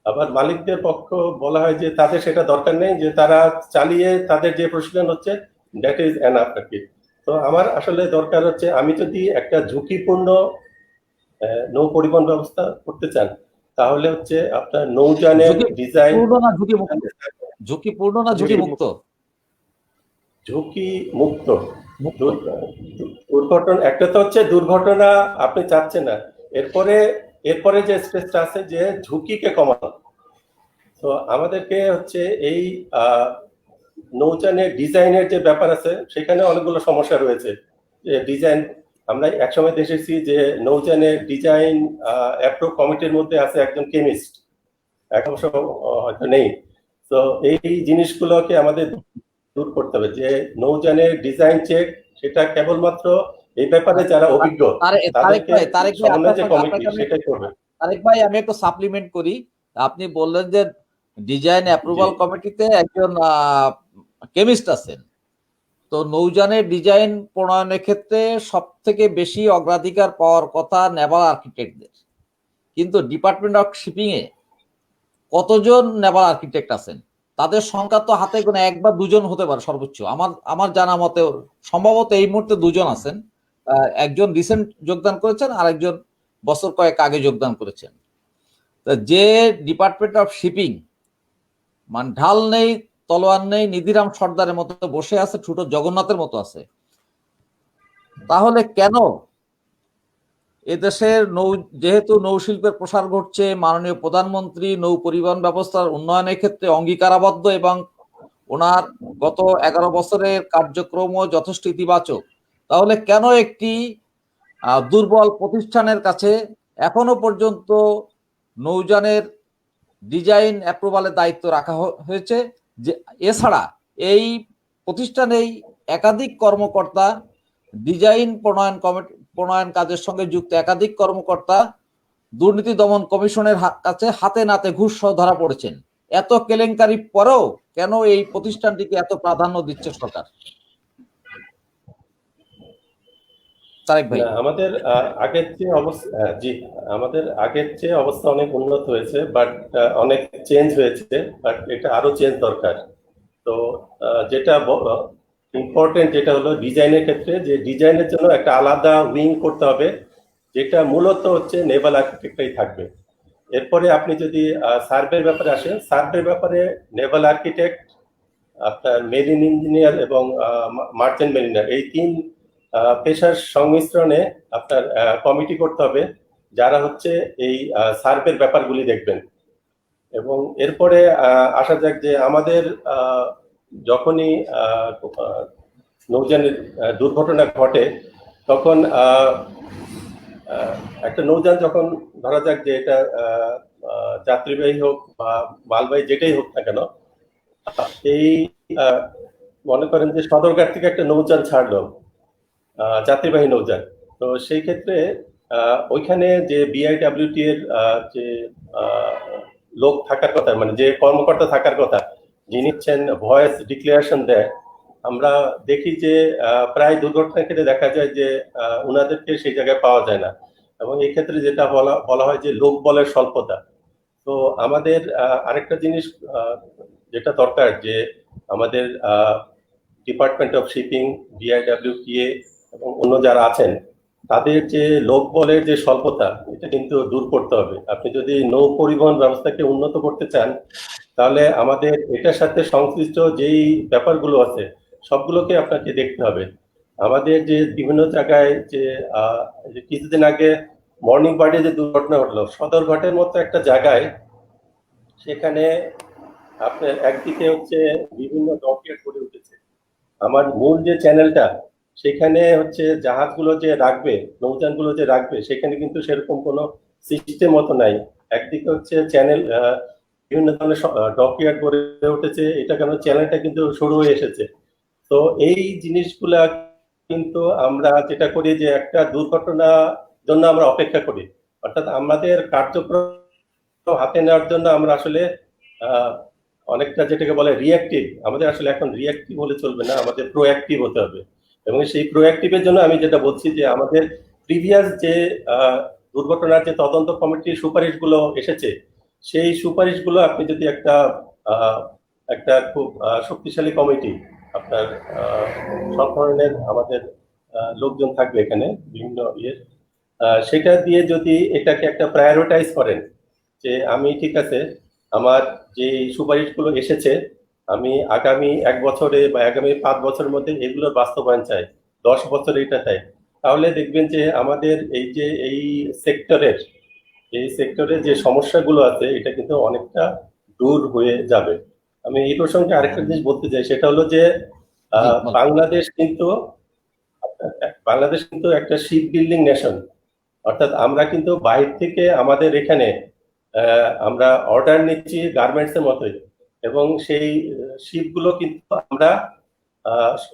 আবার মালিকদের পক্ষ বলা হয় যে তাদের সেটা দরকার নেই, যে তারা চালিয়ে তাদের যে প্রশিক্ষণ হচ্ছে দ্যাট ইজ এনাফ আর কি। তো আমার আসলে দরকার হচ্ছে, আমি যদি একটা ঝুঁকিপূর্ণ নৌ পরিবহন ব্যবস্থা করতে চান, তাহলে হচ্ছে আপনার নৌযানের ডিজাইন ঝুঁকিপূর্ণ না ঝুঁকি মুক্ত? ঝুঁকি মুক্ত। দুর্ঘটনা একটা তো হচ্ছে দুর্ঘটনা আপনি চাচ্ছেন না, এরপরে যে স্টেজটা আছে যে ঝুঁকিকে কমানো। তো আমাদেরকে হচ্ছে এই নৌযানের ডিজাইনের যে ব্যাপার আছে সেখানে অনেকগুলো সমস্যা রয়েছে। যে ডিজাইন আমরা একসময় দেখেছি যে নৌযানের ডিজাইন অ্যাপ্রুভ কমিটির মধ্যে আছে একজন কেমিস্ট, এখন অবশ্য হয়তো নেই। তো এই জিনিসগুলোকে আমাদের দূর করতে হবে যে নৌযানের ডিজাইন চেক সেটা কেবলমাত্র এই ব্যাপারে যারা অভিজ্ঞ তাদেরকে সমন্বয় যে কমিটি সেটাই করবে। তারেক ভাই, আমি একটু সাপ্লিমেন্ট করি। আপনি বললেন যে ডিজাইন অ্যাপ্রুভাল কমিটিতে একজন কেমিস্ট আছেন। তো নৌযানের ডিজাইন প্রণয়নের ক্ষেত্রে সব থেকে বেশি অগ্রাধিকার পাওয়ার কথা নেভাল আর্কিটেক্টদের, কিন্তু ডিপার্টমেন্ট অফ শিপিং এ কতজন নেভাল আর্কিটেক্ট আছেন? তাদের সংখ্যা তো হাতে গোনা 1 বা 2 জন হতে পারে সর্বোচ্চ। আমার জানা মতে সম্ভবত এই মুহূর্তে 2 জন আছেন। একজন রিসেন্ট যোগদান করেছেন, আর একজন বছর কয়েক আগে যোগদান করেছেন। যে ডিপার্টমেন্ট অফ শিপিং মানে ঢাল নেই, তলোয়ার নেই, নিধিরাম সর্দারের মতো বসে আছে, ছোট জগন্নাথের মতো আছে, তাহলে কেন এদেশের যেহেতু নৌশিল্পের প্রসার ঘটছে, মাননীয় প্রধানমন্ত্রী নৌ পরিবহন ব্যবস্থার উন্নয়নের ক্ষেত্রে অঙ্গীকারাবদ্ধ এবং ওনার গত 11 বছরের কার্যক্রমও যথেষ্ট ইতিবাচক, তাহলে কেন একটি দুর্বল প্রতিষ্ঠানের কাছে এখনো পর্যন্ত নৌযানের ডিজাইন অ্যাপ্রুভালের দায়িত্ব রাখা হয়েছে? যে এছাড়া এই প্রতিষ্ঠানেই একাধিক কর্মকর্তা, ডিজাইন প্রণয়ন কাজের সঙ্গে যুক্ত একাধিক কর্মকর্তা দুর্নীতি দমন কমিশনের কাছে হাতে নাতে ঘুষ সহ ধরা পড়েছেন। এত কেলেঙ্কারি পরেও কেন এই প্রতিষ্ঠানটিকে এত প্রাধান্য দিচ্ছে সরকার? তারেক ভাই, আমাদের আগের যে অবস্থা, জি, আমাদের আগের যে অবস্থা অনেক উন্নত হয়েছে, বাট অনেক চেঞ্জ হয়েছে, বাট এটা আরো চেঞ্জ দরকার। তো যেটা ইম্পর্টেন্ট যেটা হলো ডিজাইনের ক্ষেত্রে, যে ডিজাইনের জন্য একটা আলাদা উইং করতে হবে, যেটা মূলত হচ্ছে নেভাল আর্কিটেক্টই থাকবে। এরপরে আপনি যদি সার্ভের ব্যাপারে আসেন, সার্ভের ব্যাপারে নেভাল আর্কিটেক্ট, আপনার মেরিন ইঞ্জিনিয়ার এবং মার্চেন্ট মেরিনার, এই 3 পেশার সংমিশ্রণে আপনার কমিটি করতে হবে, যারা হচ্ছে এই সার্ভের ব্যাপারগুলি দেখবেন। এবং এরপরে আসা যাক যে আমাদের যখনই নৌযানের দুর্ঘটনা ঘটে, তখন একটা নৌযান যখন ধরা যাক যে এটা যাত্রীবাহী হোক বা মালবাহী যেটাই হোক না কেন, এই মনে করেন যে সদরঘাট থেকে একটা নৌযান ছাড়লো, যাত্রীবাহী নৌযান, তো সেই ক্ষেত্রে ওইখানে যে বিআইডব্লিউটি এর যে লোক থাকার কথা, মানে যে কর্মকর্তা থাকার কথা, যিনি হচ্ছেন ভয়েস ডিক্লারেশন দেয়, আমরা দেখি যে প্রায় দুর্ঘটনার ক্ষেত্রে দেখা যায় যে ওনাদেরকে সেই জায়গায় পাওয়া যায় না। এবং এই ক্ষেত্রে যেটা বলা হয় যে লোক বলের স্বল্পতা। তো আমাদের আরেকটা জিনিস যেটা দরকার, যে আমাদের ডিপার্টমেন্ট অফ শিপিং, বিআইডব্লিউটিএ এবং অন্য যারা আছেন, তাদের যে লোক বলের যে স্বল্পতা, এটা কিন্তু দূর করতে হবে। আপনি যদি নৌ পরিবহন ব্যবস্থাকে উন্নত করতে চান, তাহলে আমাদের এটার সাথে সংশ্লিষ্ট যেই ব্যাপারগুলো আছে সবগুলোকে আপনাকে দেখতে হবে। আমাদের যে বিভিন্ন জায়গায় যে কিছুদিন আগে মর্নিং বার্ডে যে দুর্ঘটনা ঘটলো, সদরঘাটের মতো একটা জায়গায়, সেখানে আপনার একদিকে হচ্ছে বিভিন্ন ডকইয়ার্ড গড়ে উঠেছে। আমার মূল যে চ্যানেলটা, সেখানে হচ্ছে জাহাজগুলো যে রাখবে, নৌযানগুলো যে রাখবে, সেখানে কিন্তু সেরকম কোনো সিস্টেম মতো নাই। একদিকে হচ্ছে চ্যানেল, বিভিন্ন ধরনের ডকইয়ার্ড গড়ে উঠেছে, এটা কেন চ্যানেলটা কিন্তু শুরু হয়ে এসেছে। তো এই জিনিসগুলা কিন্তু আমরা যেটা করি যে একটা দুর্ঘটনা জন্য আমরা অপেক্ষা করি, অর্থাৎ আমাদের কার্যক্রম হাতে নেওয়ার জন্য আমরা আসলে অনেকটা যেটাকে বলে রিঅ্যাক্টিভ, আমাদের আসলে এখন রিঅ্যাক্টিভ হলে চলবে না, আমাদের প্রোঅ্যাক্টিভ হতে হবে। এবং সেই প্রোঅ্যাক্টিভের জন্য আমি যেটা বলছি যে আমাদের প্রিভিয়াস যে দুর্ঘটনার যে তদন্ত কমিটির সুপারিশগুলো এসেছে, সেই সুপারিশগুলো আপনি যদি একটা খুব শক্তিশালী কমিটি, আপনার সব ধরনের আমাদের লোকজন থাকবে এখানে বিভিন্ন সেটা দিয়ে যদি এটাকে একটা প্রায়োরিটাইজ করেন, যে আমি ঠিক আছে আমার যে সুপারিশগুলো এসেছে, আমি আগামী 1 বছরে বা আগামী 5 বছরের মধ্যে এগুলোর বাস্তবায়ন চাই, 10 বছরে এটা চাই, তাহলে দেখবেন যে আমাদের এই সেক্টরের যে সমস্যাগুলো আছে, এটা কিন্তু অনেকটা দূর হয়ে যাবে। আমি এই প্রসঙ্গে আরেকটা জিনিস বলতে চাই, সেটা হলো যে জি, বলেন। বাংলাদেশ কিন্তু একটা শিপ বিল্ডিং নেশন। অর্থাৎ আমরা কিন্তু বাইরে থেকে আমাদের এখানে আমরা অর্ডার নিচ্ছি গার্মেন্টস এর মতোই, এবং সেই শিপগুলো কিন্তু আমরা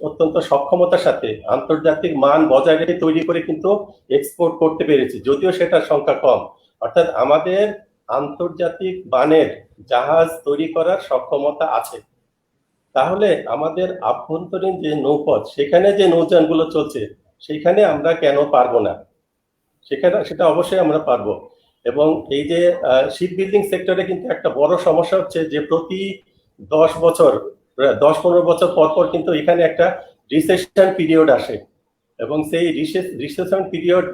অত্যন্ত সক্ষমতার সাথে আন্তর্জাতিক মান বজায় রেখে তৈরি করে কিন্তু এক্সপোর্ট করতে পেরেছি, যদিও সেটার সংখ্যা কম। অর্থাৎ আমাদের আন্তর্জাতিক মানের জাহাজ তৈরি করার সক্ষমতা আছে। তাহলে আমাদের আভ্যন্তরীণ যে নৌপথ, সেখানে যে নৌযানগুলো চলছে, সেখানে আমরা কেন পারবো না? সেটা অবশ্যই আমরা পারবো। এবং এই যে শিপ বিল্ডিং সেক্টরে কিন্তু একটা বড় সমস্যা হচ্ছে যে প্রতি 10 বছর 15 বছর পর পর কিন্তু এখানে একটা রিসেশন পিরিয়ড আসে, এবং সেই রিসেশন পিরিয়ড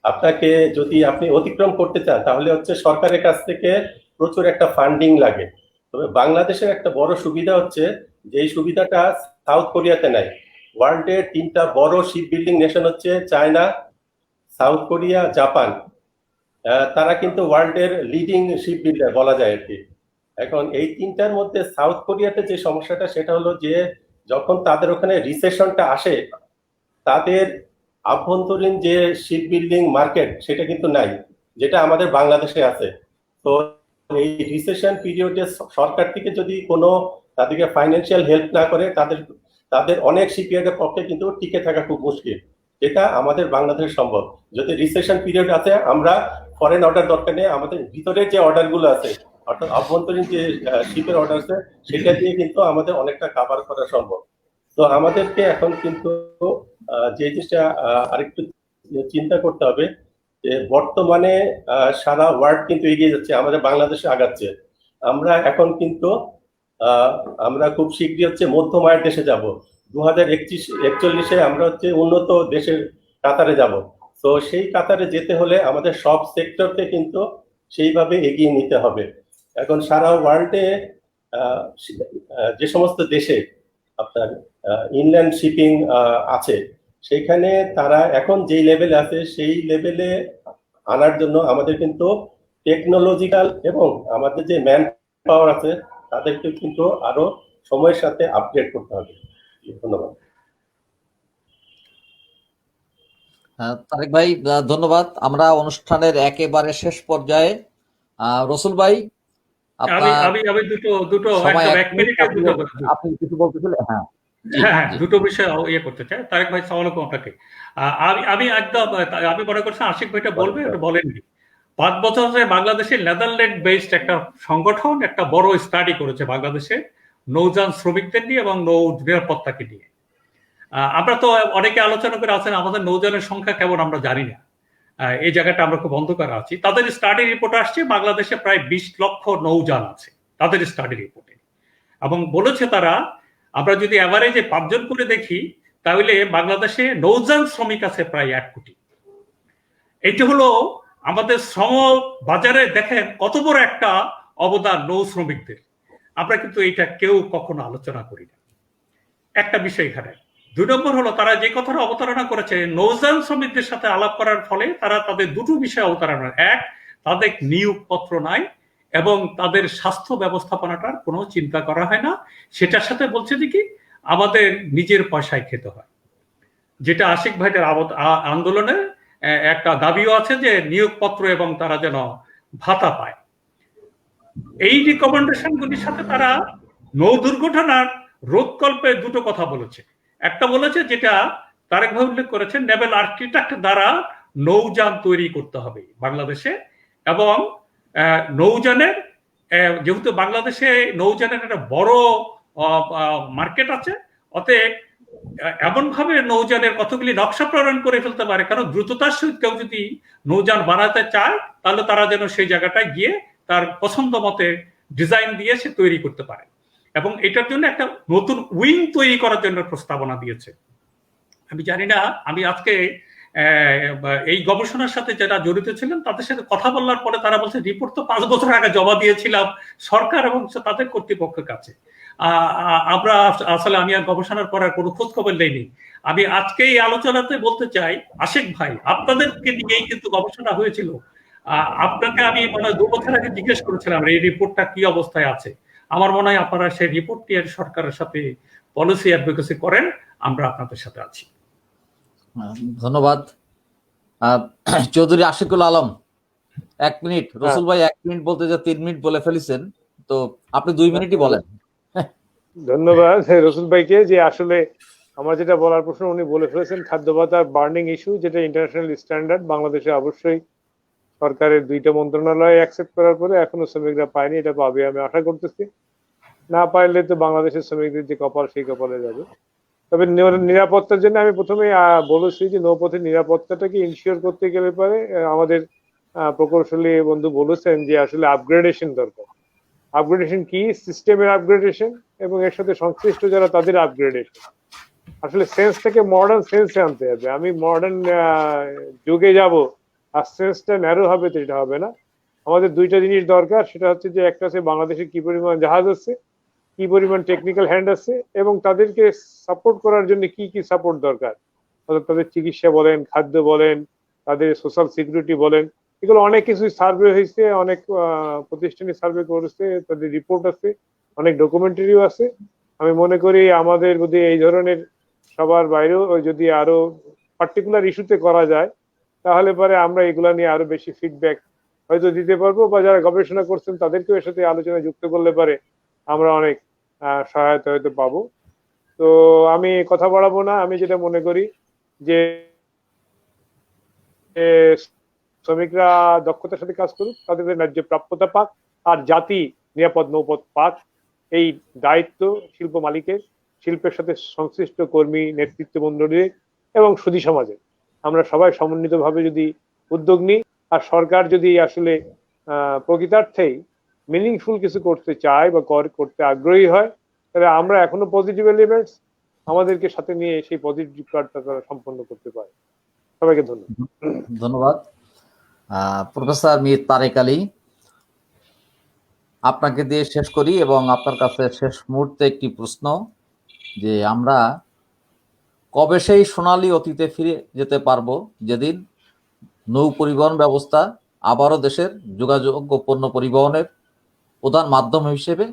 আপনাকে যদি আপনি অতিক্রম করতে চান, তাহলে হচ্ছে সরকারের কাছ থেকে প্রচুর একটা ফান্ডিং লাগে। তবে বাংলাদেশের একটা বড় সুবিধা হচ্ছে যে এই সুবিধাটা সাউথ কোরিয়াতে নাই। ওয়ার্ল্ডের 3টা বড় শিপ বিল্ডিং নেশন হচ্ছে চায়না, সাউথ কোরিয়া, জাপান। তারা কিন্তু ওয়ার্ল্ডের লিডিং শিপ বিল্ডার বলা যায় আর কি। এখন এই 3টার মধ্যে সাউথ কোরিয়াতে যে সমস্যাটা, সেটা হলো যে যখন তাদের ওখানে রিসেশনটা আসে, তাদের আভ্যন্তরীণ যে শিপ বিল্ডিং মার্কেট সেটা কিন্তু নাই, যেটা আমাদের বাংলাদেশে আছে। তো এই রিসেশন পিরিয়ডে সরকার থেকে যদি কোনো তাদেরকে ফাইন্যান্সিয়াল হেল্প না করে, তাদের অনেক শিপইয়ার্ডের পক্ষে কিন্তু টিকে থাকা খুব মুশকিল। এটা আমাদের বাংলাদেশে সম্ভব। যদি রিসেশন পিরিয়ড আছে, আমরা ফরেন অর্ডার দরকার নেই, আমাদের ভিতরের যে অর্ডার গুলো আছে, অর্থাৎ অভ্যন্তরীণ যে শিপের অর্ডার আছে, সেটা দিয়ে কিন্তু আমাদের অনেকটা কাভার করা সম্ভব। তো আমাদেরকে এখন কিন্তু যে জিনিসটা আরেকটু চিন্তা করতে হবে যে বর্তমানে সারা ওয়ার্ল্ড কিন্তু এগিয়ে যাচ্ছে, আমাদের বাংলাদেশে আগাচ্ছে। আমরা এখন কিন্তু আমরা খুব শীঘ্রই হচ্ছে মধ্যম আয়ের দেশে যাব। 2041-41 আমরা হচ্ছে উন্নত দেশের কাতারে যাব। তো সেই কাতারে যেতে হলে আমাদের সব সেক্টরকে কিন্তু সেইভাবে এগিয়ে নিতে হবে। এখন সারা ওয়ার্ল্ডে যে সমস্ত দেশে আপনার ইনল্যান্ড শিপিং আছে, সেখানে তারা এখন যেই লেভেলে আছে, সেই লেভেলে আনার জন্য আমাদের কিন্তু টেকনোলজিক্যাল এবং আমাদের যে ম্যান পাওয়ার আছে, তাদেরকে কিন্তু আরো সময়ের সাথে আপগ্রেড করতে হবে। ধন্যবাদ। তারেক ভাই, ধন্যবাদ। আমরা অনুষ্ঠানের একেবারে শেষ পর্যায়ে। রসুল ভাই, আমি দুটো সময় একদম 1 1 মিনিট, মিনিটে দুটো আপনি কিছু বলতেছিলেন? হ্যাঁ, হ্যাঁ, দুটো বিষয় করতে চাই। তারেক ভাই, সালাম আলাইকুম আপনাকে। আমি একদম আমি মনে করছি আশিক ভাইটা বলবে, এটা বলেননি। 5 বছর ধরে বাংলাদেশের নেদারল্যান্ড বেসড একটা সংগঠন একটা বড় স্টাডি করেছে বাংলাদেশে নৌযান শ্রমিকদের নিয়ে এবং নৌ নিরাপত্তাকে নিয়ে। আমরা তো অনেকে আলোচনা করে আছেন আমাদের নৌযানের সংখ্যা কেমন আমরা জানি না, এই জায়গাটা আমরা খুব অন্ধকার আছি। তাদের স্টাডি রিপোর্ট আসছে বাংলাদেশে প্রায় 20 লক্ষ নৌযান আছে তাদের স্টাডি রিপোর্টে, এবং বলেছে তারা আমরা যদি এভারেজে 5 জন করে দেখি, তাহলে বাংলাদেশে নৌযান শ্রমিক আছে প্রায় 1 কোটি। এটি হলো আমাদের শ্রম বাজারে দেখেন কত বড় একটা অবদান নৌ শ্রমিকদের। আমরা কিন্তু এটা কেউ কখনো আলোচনা করি না। একটা বিষয় এখানে। 2 নম্বর হলো তারা যে কথাটা অবতারণা করেছে, নৌযান শ্রমিকদের সাথে আলাপ করার ফলে তারা তাদের দুটো বিষয় অবতারণা, এক, তাদের নিয়োগপত্র নাই এবং তাদের স্বাস্থ্য ব্যবস্থাপনাটার কোনো চিন্তা করা হয় না। সেটার সাথে বলছে যে কি আমাদের নিজের পয়সায় খেতে হয়, যেটা আশিক ভাইদের আন্দোলনে একটা দাবিও আছে যে নিয়োগপত্র এবং তারা যেন ভাতা পায়। এই রিকমেন্ডেশন গুলির সাথে তারা নৌ দুর্ঘটনার রোধকল্পে দুটো কথা বলেছে। একটা বলেছে যেটা তারেক ভাই উল্লেখ করেছেন, নেভেল আর্কিটেক্ট দ্বারা নৌযান তৈরি করতে হবে বাংলাদেশে, এবং নৌযানের যেহেতু বাংলাদেশে নৌযানের একটা বড় মার্কেট আছে, অতএব এমন ভাবে নৌযানের কতগুলি নকশা প্রণয়ন করে ফেলতে পারে, কারণ দ্রুততার সহিত কেউ যদি নৌযান বানাতে চায় তাহলে তারা যেন সেই জায়গাটায় গিয়ে তার পছন্দ মতে ডিজাইন দিয়ে সে তৈরি করতে পারে, এবং এটার জন্য একটা নতুন উইং তৈরি করার জন্য প্রস্তাবনা দিয়েছে। আমি জানি না, আমি আজকে এই গবেষণার সাথে যারা জড়িত ছিলেন তাদের সাথে কথা বলার পরে তারা বলছে রিপোর্ট তো 5 বছর আগে জমা দিয়েছিলাম সরকার এবং তাদের কর্তৃপক্ষের কাছে। আমরা আসলে আমি আর গবেষণার করার কোনো খোঁজ খবর নেইনি। আমি আজকে এই আলোচনাতে বলতে চাই, আশিক ভাই আপনাদেরকে নিয়েই কিন্তু গবেষণা হয়েছিল। আপনাকে আমি 2 বছর আগে জিজ্ঞেস করেছিলাম এই রিপোর্টটা কি অবস্থায় আছে। আমার মনে হয় আপনারা সেই রিপোর্ট নিয়ে সরকারের সাথে পলিসি অ্যাডভোকেসি করেন, আমরা আপনাদের সাথে আছি। ধন্যবাদ। চৌধুরী আশিকুল আলম, 1 মিনিট। রসুল ভাই 1 মিনিট বলতে যে 3 মিনিট বলে ফেলেছেন, তো আপনি 2 মিনিটই বলেন। ধন্যবাদ রসুল ভাইকে, যে আসলে আমার যেটা বলার প্রশ্ন উনি বলে ফেলেছেন। খাদ্য ভাতার বার্নিং ইস্যু, যেটা ইন্টারন্যাশনাল স্ট্যান্ডার্ড, বাংলাদেশে অবশ্যই সরকারের 2টা মন্ত্রণালয় অ্যাকসেপ্ট করার পরে এখনো শ্রমিকরা পায়নি, এটা পাবে আমি আশা করতেছি। না পাইলে তো বাংলাদেশের শ্রমিকদের যে কপাল, সেই কপালে যাবে। তবে নিরাপত্তার জন্য আমি প্রথমে বলেছি যে নৌপথের নিরাপত্তাটাকে ইনশিওর করতে গেলে পারে আমাদের প্রকৌশলী বন্ধু বলেছেন যে আসলে আপগ্রেডেশন দরকার। আপগ্রেডেশন কি? সিস্টেমের আপগ্রেডেশন এবং এর সাথে সংশ্লিষ্ট যারা তাদের আপগ্রেডেশন। আসলে সেন্সটাকে মডার্ন সেন্সে আনতে হবে। আমি মডার্ন যুগে যাব আর সেন্সটা ন্যারো হবে, তো এটা হবে না। আমাদের 2টা জিনিস দরকার, সেটা হচ্ছে যে একটা আছে বাংলাদেশে কি পরিমাণ জাহাজ আছে, কি পরিমাণ টেকনিক্যাল হ্যান্ড আছে, এবং তাদেরকে সাপোর্ট করার জন্য কি কি সাপোর্ট দরকার, অর্থাৎ তাদের চিকিৎসা বলেন, খাদ্য বলেন, তাদের সোশ্যাল সিকিউরিটি বলেন, এগুলো অনেক কিছু সার্ভে হয়েছে, অনেক প্রতিষ্ঠানে সার্ভে করেছে, তাদের রিপোর্ট আছে, অনেক ডকুমেন্টারিও আছে। আমি মনে করি আমাদের যদি এই ধরনের সবার বাইরেও যদি আরো পার্টিকুলার ইস্যুতে করা যায়, তাহলে পরে আমরা এগুলা নিয়ে আরো বেশি ফিডব্যাক হয়তো দিতে পারবো, বা যারা গবেষণা করছেন তাদেরকেও এর সাথে আলোচনায় যুক্ত করলে পারে আমরা অনেক সহায়তা হয়তো পাবো। তো আমি কথা বাড়াবো না। আমি যেটা মনে করি যে শ্রমিকরা দক্ষতার সাথে কাজ করুক, তাদের ন্যায্য প্রাপ্যতা পাক, আর জাতি নিরাপদ নৌপথ পাক, এই দায়িত্ব শিল্প মালিকের, শিল্পের সাথে সংশ্লিষ্ট কর্মী, নেতৃত্ব মন্ডলীর এবং সুধী সমাজের। আমরা সবাই সমন্বিতভাবে যদি উদ্যোগ নিই, আর সরকার যদি আসলে প্রকৃতার্থেই মিনিংফুল কিছু করতে চায় বা করতে আগ্রহী হয়, তাহলে আমরা এখনো পজিটিভ এলিমেন্টস, আমাদেরকে সাথে নিয়ে সেই পজিটিভ কার্ডটা তারা সম্পন্ন করতে পারে। সবাইকে ধন্যবাদ। ধন্যবাদ। প্রফেসর মীর তারেক আলী, আপনাকে দিয়ে শেষ করি এবং আপনার কাছে শেষ মুহূর্তে একটি প্রশ্ন, যে আমরা কবে সেই সোনালী অতীতে ফিরে যেতে পারবো যেদিন নৌ পরিবহন ব্যবস্থা আবারও দেশের যোগাযোগ ও পণ্য পরিবহনের প্রধান মাধ্যম হিসেবে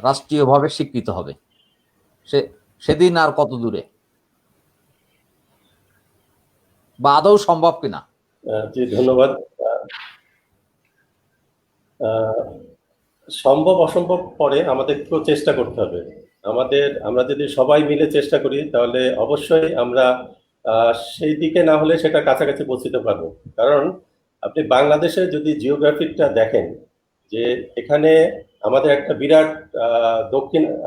রাষ্ট্রীয়ভাবে স্বীকৃত হবে? সেদিন আর কত দূরে, বা আদৌ সম্ভব কিনা? জি, ধন্যবাদ। সম্ভব অসম্ভব পরে আমাদেরকেও চেষ্টা করতে হবে। আমরা যদি সবাই মিলে চেষ্টা করি, তাহলে অবশ্যই আমরা সেই দিকে না হলে সেটা কাছাকাছি পৌঁছতে পারবো। কারণ আপনি বাংলাদেশে যদি জিওগ্রাফিটা দেখেন, যে এখানে আমাদের একটা বিরাট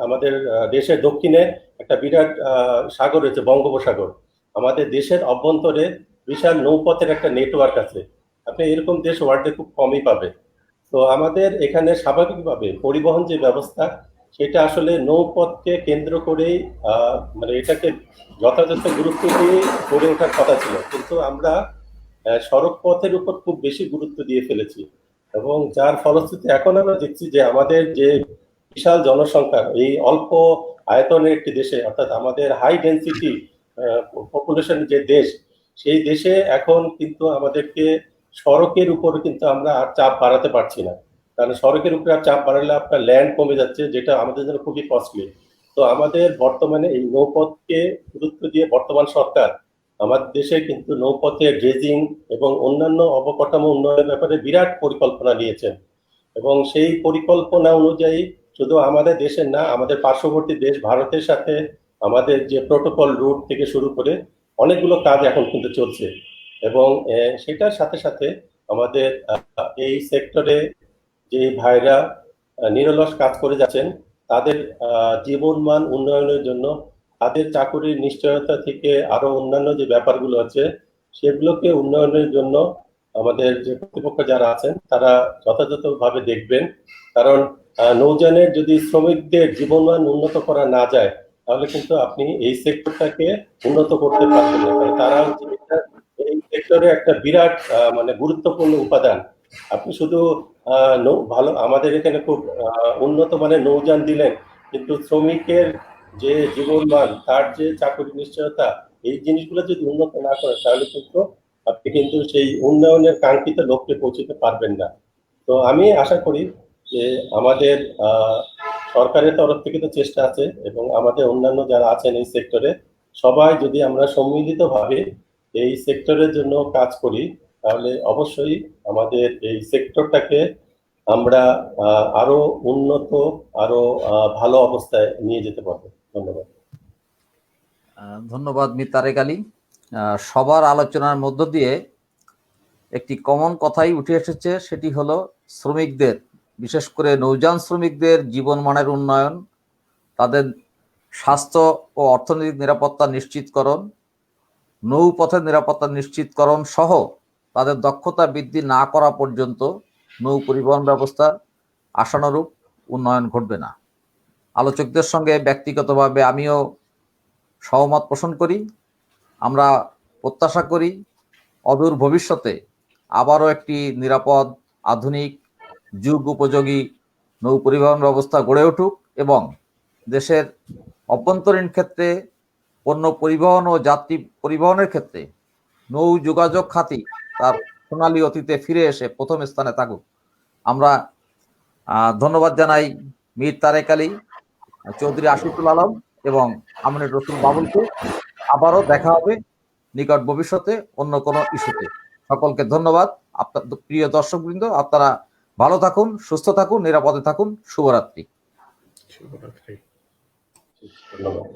আমাদের দেশের দক্ষিণে একটা বিরাট সাগর রয়েছে, বঙ্গোপসাগর। আমাদের দেশের অভ্যন্তরে বিশাল নৌপথের একটা নেটওয়ার্ক আছে। আপনি এরকম দেশ ওয়ার্ল্ডে খুব কমই পাবে। তো আমাদের এখানে স্বাভাবিকভাবে পরিবহন যে ব্যবস্থা, সেটা আসলে নৌপথকে কেন্দ্র করেই মানে এটাকে যথাযথ গুরুত্ব দিয়ে গড়ে ওঠার কথা ছিল, কিন্তু আমরা সড়ক পথের উপর খুব বেশি গুরুত্ব দিয়ে ফেলেছি, এবং যার ফলশ্রুতি এখন আমরা দেখছি যে আমাদের যে বিশাল জনসংখ্যা, এই অল্প আয়তনের একটি দেশে, অর্থাৎ আমাদের হাই ডেন্সিটি পপুলেশন যে দেশ, সেই দেশে এখন কিন্তু আমাদেরকে সড়কের উপর কিন্তু আমরা আর চাপ বাড়াতে পারছি না। কারণ সড়কের উপরে আর চাপ বাড়ালে আপনার ল্যান্ড কমে যাচ্ছে, যেটা আমাদের জন্য খুবই কস্টলি। তো আমাদের বর্তমানে এই নৌপথকে গুরুত্ব দিয়ে বর্তমান সরকার আমাদের দেশে কিন্তু নৌপথে ড্রেজিং এবং অন্যান্য অবকাঠামো উন্নয়নের ব্যাপারে বিরাট পরিকল্পনা নিয়েছেন, এবং সেই পরিকল্পনা অনুযায়ী শুধু আমাদের দেশের না, আমাদের পার্শ্ববর্তী দেশ ভারতের সাথে আমাদের যে প্রোটোকল রুট থেকে শুরু করে অনেকগুলো কাজ এখন কিন্তু চলছে। এবং সেটার সাথে সাথে আমাদের এই সেক্টরে যে ভাইরা নিরলস কাজ করে যাচ্ছেন, তাদের জীবনমান উন্নয়নের জন্য, তাদের চাকরির নিশ্চয়তা থেকে আরো অন্যান্য যে ব্যাপারগুলো আছে, সেগুলোকে উন্নয়নের জন্য আমাদের যে কর্তৃপক্ষ যারা আছেন তারা যথাযথভাবে দেখবেন। কারণ নৌযানের যদি শ্রমিকদের জীবনমান উন্নত করা না যায়, তাহলে কিন্তু আপনি এই সেক্টরটাকে উন্নত করতে পারবেন না। কারণ তারা হচ্ছে এই সেক্টরে একটা বিরাট মানে গুরুত্বপূর্ণ উপাদান। আপনি শুধু ভালো আমাদের এখানে খুব উন্নত মানের নৌযান দিলেন, কিন্তু শ্রমিকের যে জীবনমান, তার যে চাকরি নিশ্চয়তা, এই জিনিসগুলো যদি উন্নত না করেন, তাহলে কিন্তু আপনি কিন্তু সেই উন্নয়নের কাঙ্ক্ষিত লক্ষ্যে পৌঁছতে পারবেন না। তো আমি আশা করি যে আমাদের সরকারের তরফ থেকে তো চেষ্টা আছে, এবং আমাদের অন্যান্য যারা আছেন এই সেক্টরে সবাই যদি আমরা সম্মিলিতভাবে এই সেক্টরের জন্য কাজ করি, তাহলে অবশ্যই আমাদের এই সেক্টরটাকে আমরা আরো উন্নত, আরো ভালো অবস্থায় নিয়ে যেতে পারবো। ধন্যবাদ। ধন্যবাদ মীর তারেক আলী। সবার আলোচনার মধ্য দিয়ে একটি কমন কথাই উঠে এসেছে, সেটি হলো শ্রমিকদের, বিশেষ করে নৌযান শ্রমিকদের জীবনমানের উন্নয়ন, তাদের স্বাস্থ্য ও অর্থনৈতিক নিরাপত্তা নিশ্চিতকরণ, নৌপথের নিরাপত্তা নিশ্চিতকরণ সহ তাদের দক্ষতা বৃদ্ধি না করা পর্যন্ত নৌ পরিবহন ব্যবস্থার আশানুরূপ উন্নয়ন ঘটবে না। আলোচকদের সঙ্গে ব্যক্তিগতভাবে আমিও সহমত পোষণ করি। আমরা প্রত্যাশা করি অদূর ভবিষ্যতে আবারও একটি নিরাপদ, আধুনিক, যুগ উপযোগী নৌ পরিবহন ব্যবস্থা গড়ে উঠুক এবং দেশের অভ্যন্তরীণ ক্ষেত্রে পণ্য পরিবহন ও যাত্রী পরিবহনের ক্ষেত্রে নৌ যোগাযোগ খাতি তার সোনালী অতীতে ফিরে এসে প্রথম স্থানে থাকুক। আমরা ধন্যবাদ জানাই মীর তারেক আলী, চৌধুরী আশিকুল আলম এবং আমিনুর রসুল বাবুলকে। আবারও দেখা হবে নিকট ভবিষ্যতে অন্য কোনো ইস্যুতে। সকলকে ধন্যবাদ। আপনার প্রিয় দর্শকবৃন্দ, আপনারা ভালো থাকুন, সুস্থ থাকুন, নিরাপদে থাকুন। শুভরাত্রি। শুভরাত্রি। ধন্যবাদ।